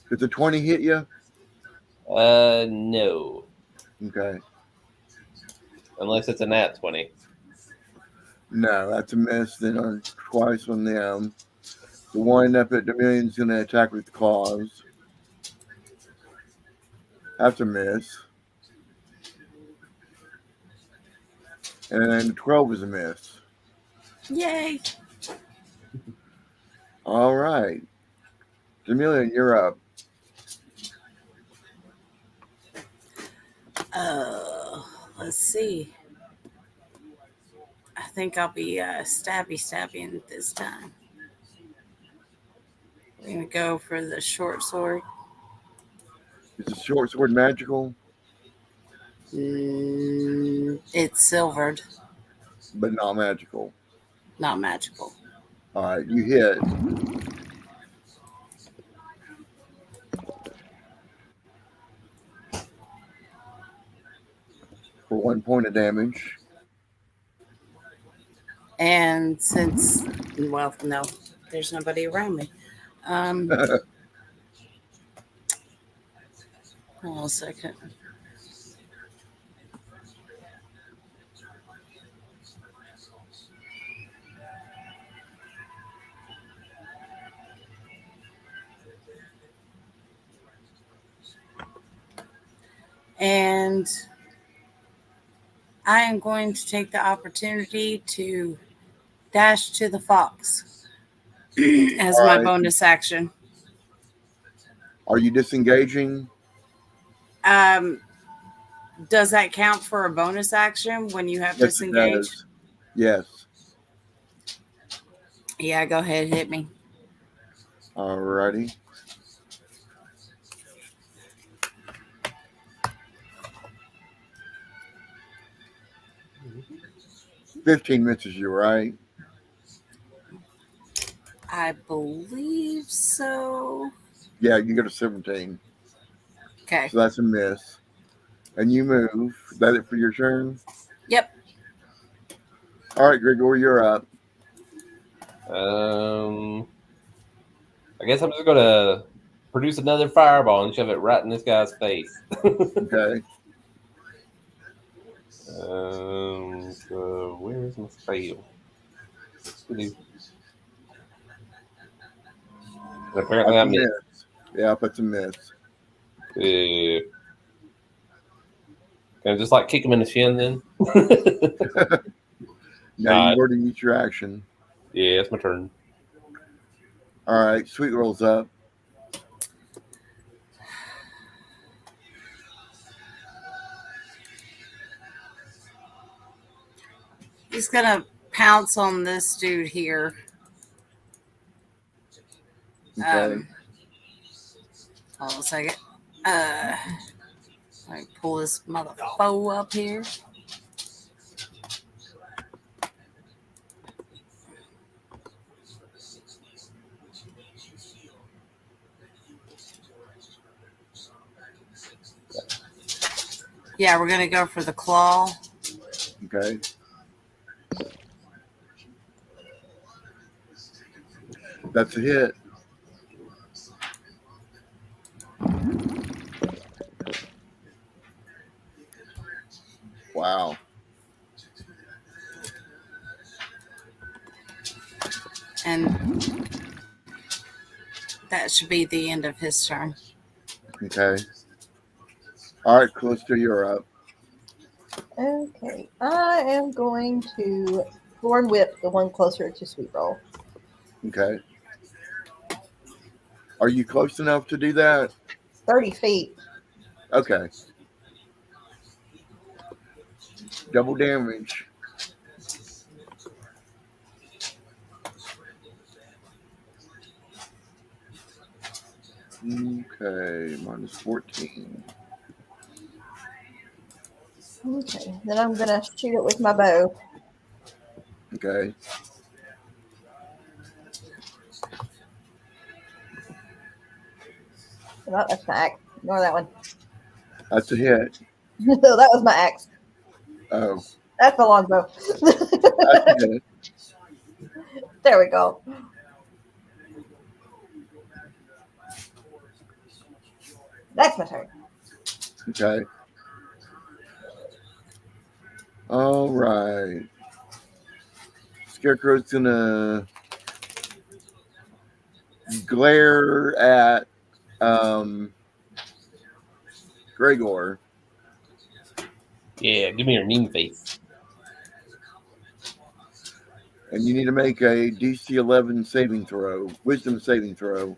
Did the 20 hit you? No. Okay. Unless it's a nat 20. No, that's a miss. Then on twice on them. The one up at Dominion's going to attack with claws. That's a miss. And 12 is a miss. Yay! All right. Dominion, you're up. Let's see. I think I'll be stabbing this time. We're gonna go for the short sword. Is the short sword magical? It's silvered, But not magical. not magical. All right, you hit. For 1 point of damage. And since, well, no, there's nobody around me. Hold on a second. And I am going to take the opportunity to dash to the fox as All my right. bonus action. Are you disengaging? Does that count for a bonus action when you have Yes, it disengaged? does. Yes. Yeah, go ahead, hit me. All righty. $15 misses you, right? I believe so. Yeah, you go to 17. Okay. So that's a miss. And you move. Is that it for your turn? Yep. All right, Gregor, you're up. I guess I'm just gonna produce another fireball and shove it right in this guy's face. Okay. So where's my spell? Apparently I That's a missed. miss. Yeah, that's a miss. Can I just like kick him in the shin then? Now you've already used your action. Yeah, it's my turn. All right, Sweet Roll's up. He's gonna pounce on this dude here. Okay. Hold on a second. Let me pull this motherfucker up here. Yeah, we're gonna go for the claw. Okay. That's a hit. Wow. And that should be the end of his turn. Okay. All right, Callisto, you're up. Okay, I am going to Thorn Whip the one closer to Sweet Roll. Okay. Are you close enough to do that? 30 feet. Okay. Double damage. Okay, minus 14. Okay, then I'm going to shoot it with my bow. Okay. No, that's my axe. Ignore that one. That's a hit. No, that was my axe. Oh, That's the longbow. that's a hit. There we go. That's my turn. Okay. All right. Scarecrow's gonna glare at Gregor. Yeah, give me your mean face. And you need to make a DC 11 saving throw, wisdom saving throw.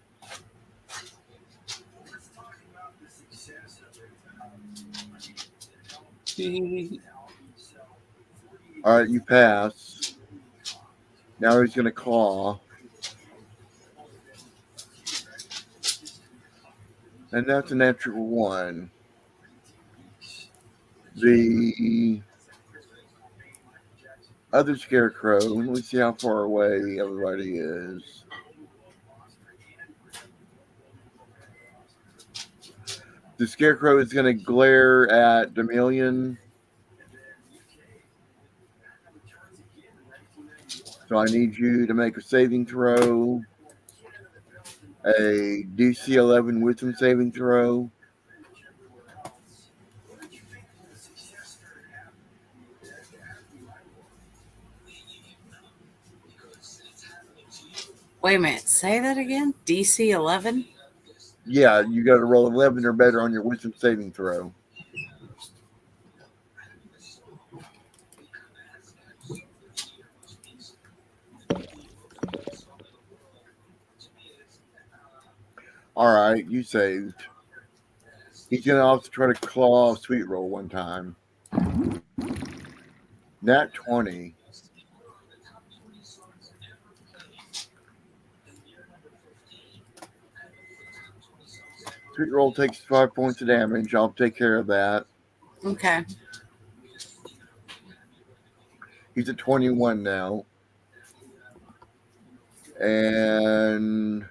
All right, you pass. Now he's going to claw. And that's a natural 1. The other Scarecrow, let me see how far away everybody is. The Scarecrow is going to glare at Demillion. So I need you to make a saving throw, a DC 11 wisdom saving throw. Wait a minute. Say that again. DC 11? Yeah, you got to roll 11 or better on your wisdom saving throw. All right, you saved. He's going to also try to claw Sweet Roll one time. Nat 20. Sweet Roll takes 5 points of damage. I'll take care of that. Okay. He's at 21 now. And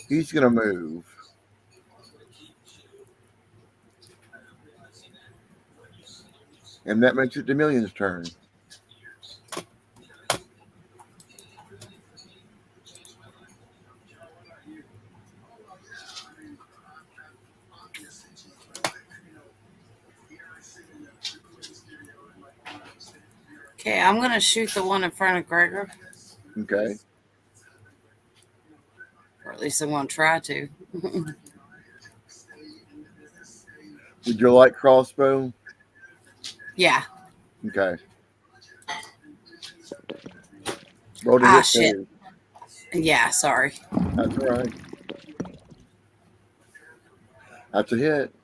he's going to move. And that makes it Demillion's turn. Okay, I'm going to shoot the one in front of Gregor. Okay. Or at least I want to try to. Would you like crossbow? Yeah. Okay. Roll to Ah, hit, shit. please. Yeah, sorry. That's all right. That's a hit.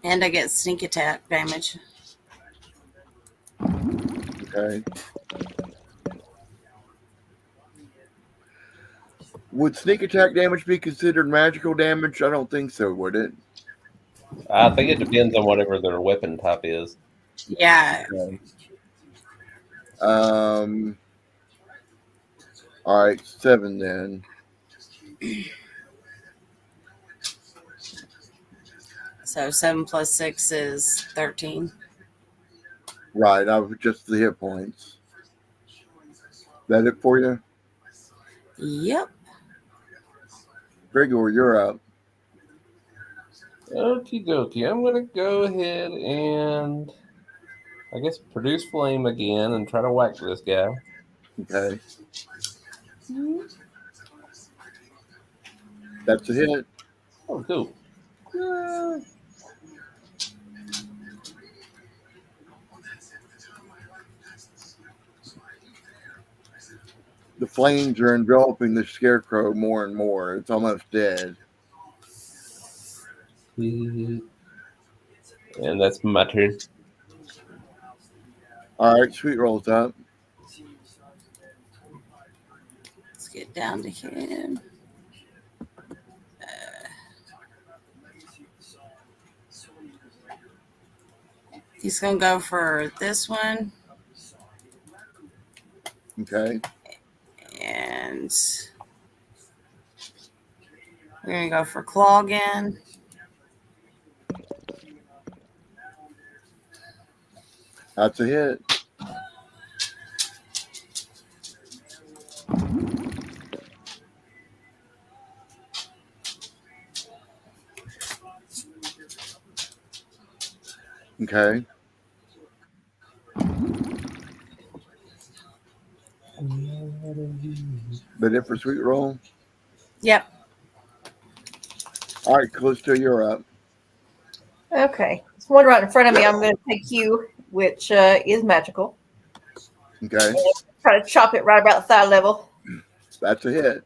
And I get sneak attack damage. Okay. Would sneak attack damage be considered magical damage? I don't think so, would it? I think it depends on whatever their weapon type is. Yeah. Okay. All right, 7 then. So 7 plus 6 is 13. Right, I was just the hit points. That it for you? Yep. Gregor, you're up. Okie dokie. I'm going to go ahead and, I guess, produce flame again and try to whack this guy. Okay. That's a hit. Oh, cool. The flames are enveloping the scarecrow more and more. It's almost dead. And that's my turn. All right, Sweet Roll's up. Let's get down to him. He's going to go for this one. Okay. And we're going to go for claw again. That's a hit. Okay. That it for Sweet Roll? Yep. All right, Callisto, you're up. Okay. There's one right in front of me. I'm going to take you, which is magical. Okay. Try to chop it right about thigh level. That's a hit.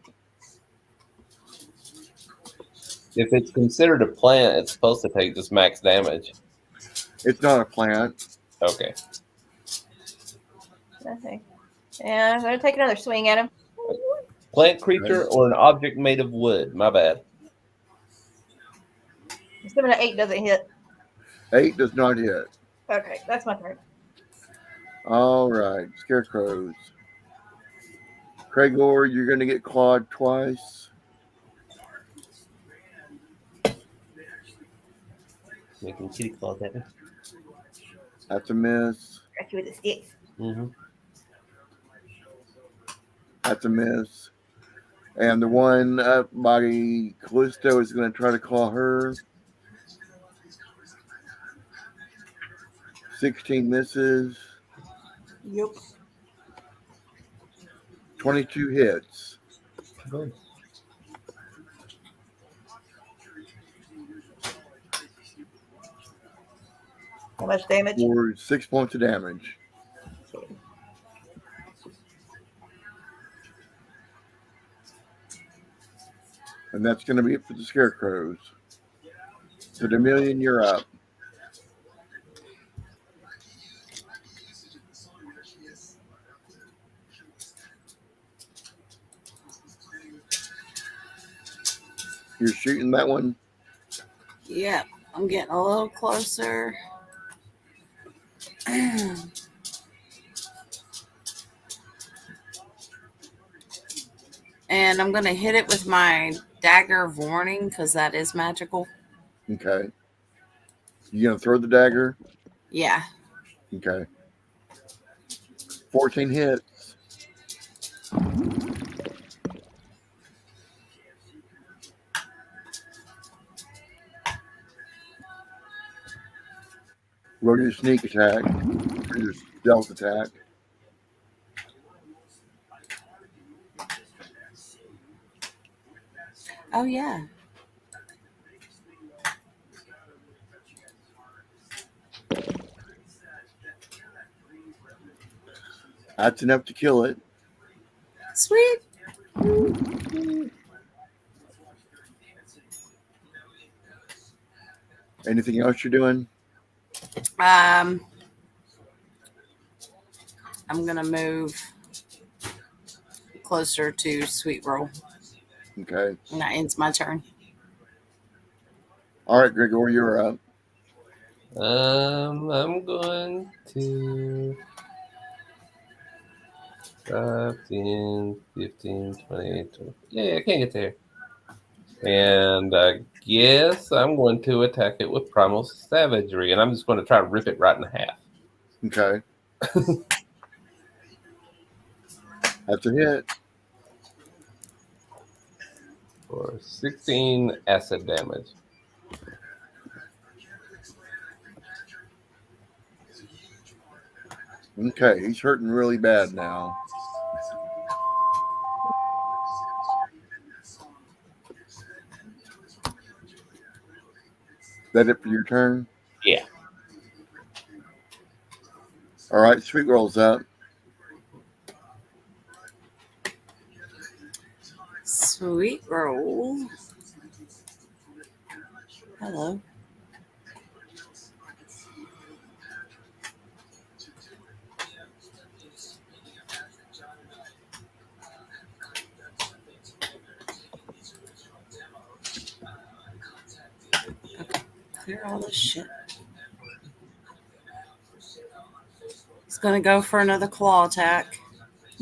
If it's considered a plant, it's supposed to take just max damage. It's not a plant. Okay. Okay. And I'm going to take another swing at him. Plant creature or an object made of wood. My bad. 7 to 8 doesn't hit. 8 does not hit. Okay, that's my turn. All right, scarecrows. Gregor, you're going to get clawed twice. Making kitty claws at me. That's a miss. Got you with the sticks. Mm-hmm. That's a miss. And the one up by Callisto is going to try to claw her. 16 misses. Yep. 22 hits. Good. How much damage? For 6 points of damage. And that's going to be it for the scarecrows. So, Demillion, you're up. You're shooting that one? Yep. I'm getting a little closer. And I'm going to hit it with my dagger of warning because that is magical. Okay. You going to throw the dagger? Yeah. Okay. 14 hits. Roll your sneak attack. Or your stealth attack. Oh yeah. That's enough to kill it. Sweet. Anything else you're doing? I'm gonna move closer to Sweet Roll. Okay. And that ends my turn. All right, Gregor, you're up. I'm going to 5, 10, 15, 20, 20. Yeah, I can't get there. And I guess I'm going to attack it with Primal Savagery, and I'm just going to try to rip it right in half. Okay. That's a hit. For 16 acid damage. Okay, he's hurting really bad now. That it for your turn? Yeah. All right, Sweet Roll's up. Sweet Roll. Hello. Okay, clear all this shit. He's gonna go for another claw attack.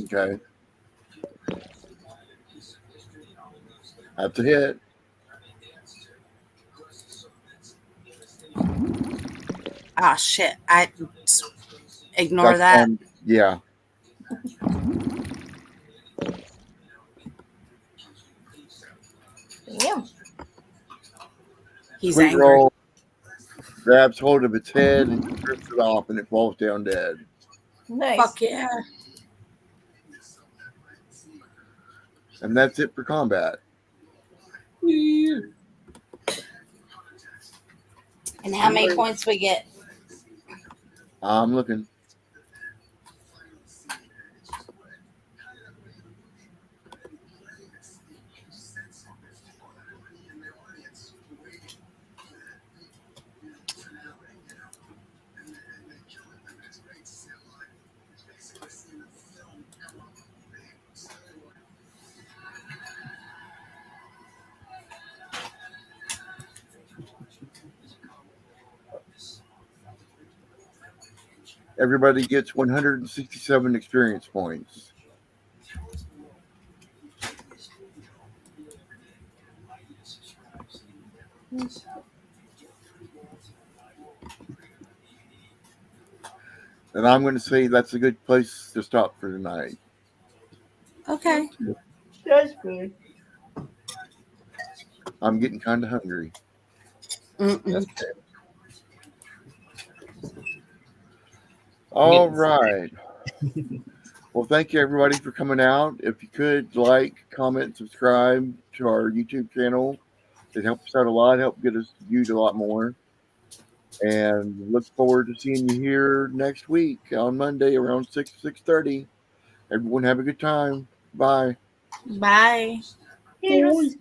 Okay. That's a hit. Ah, shit. I ignore That's that. Yeah. Damn. He's Sweet angry. Roll grabs hold of its head and strips it off, and it falls down dead. Nice. Fuck yeah. And that's it for combat. And how many points we get? I'm looking. Everybody gets 167 experience points. And I'm going to say that's a good place to stop for tonight. Okay. That's good. I'm getting kind of hungry. Mm-mm. All right. Well, thank you, everybody, for coming out. If you could like, comment, subscribe to our YouTube channel. It helps out a lot, help get us viewed a lot more. And look forward to seeing you here next week on Monday around 6:30. Everyone have a good time. Bye. Bye. Cheers.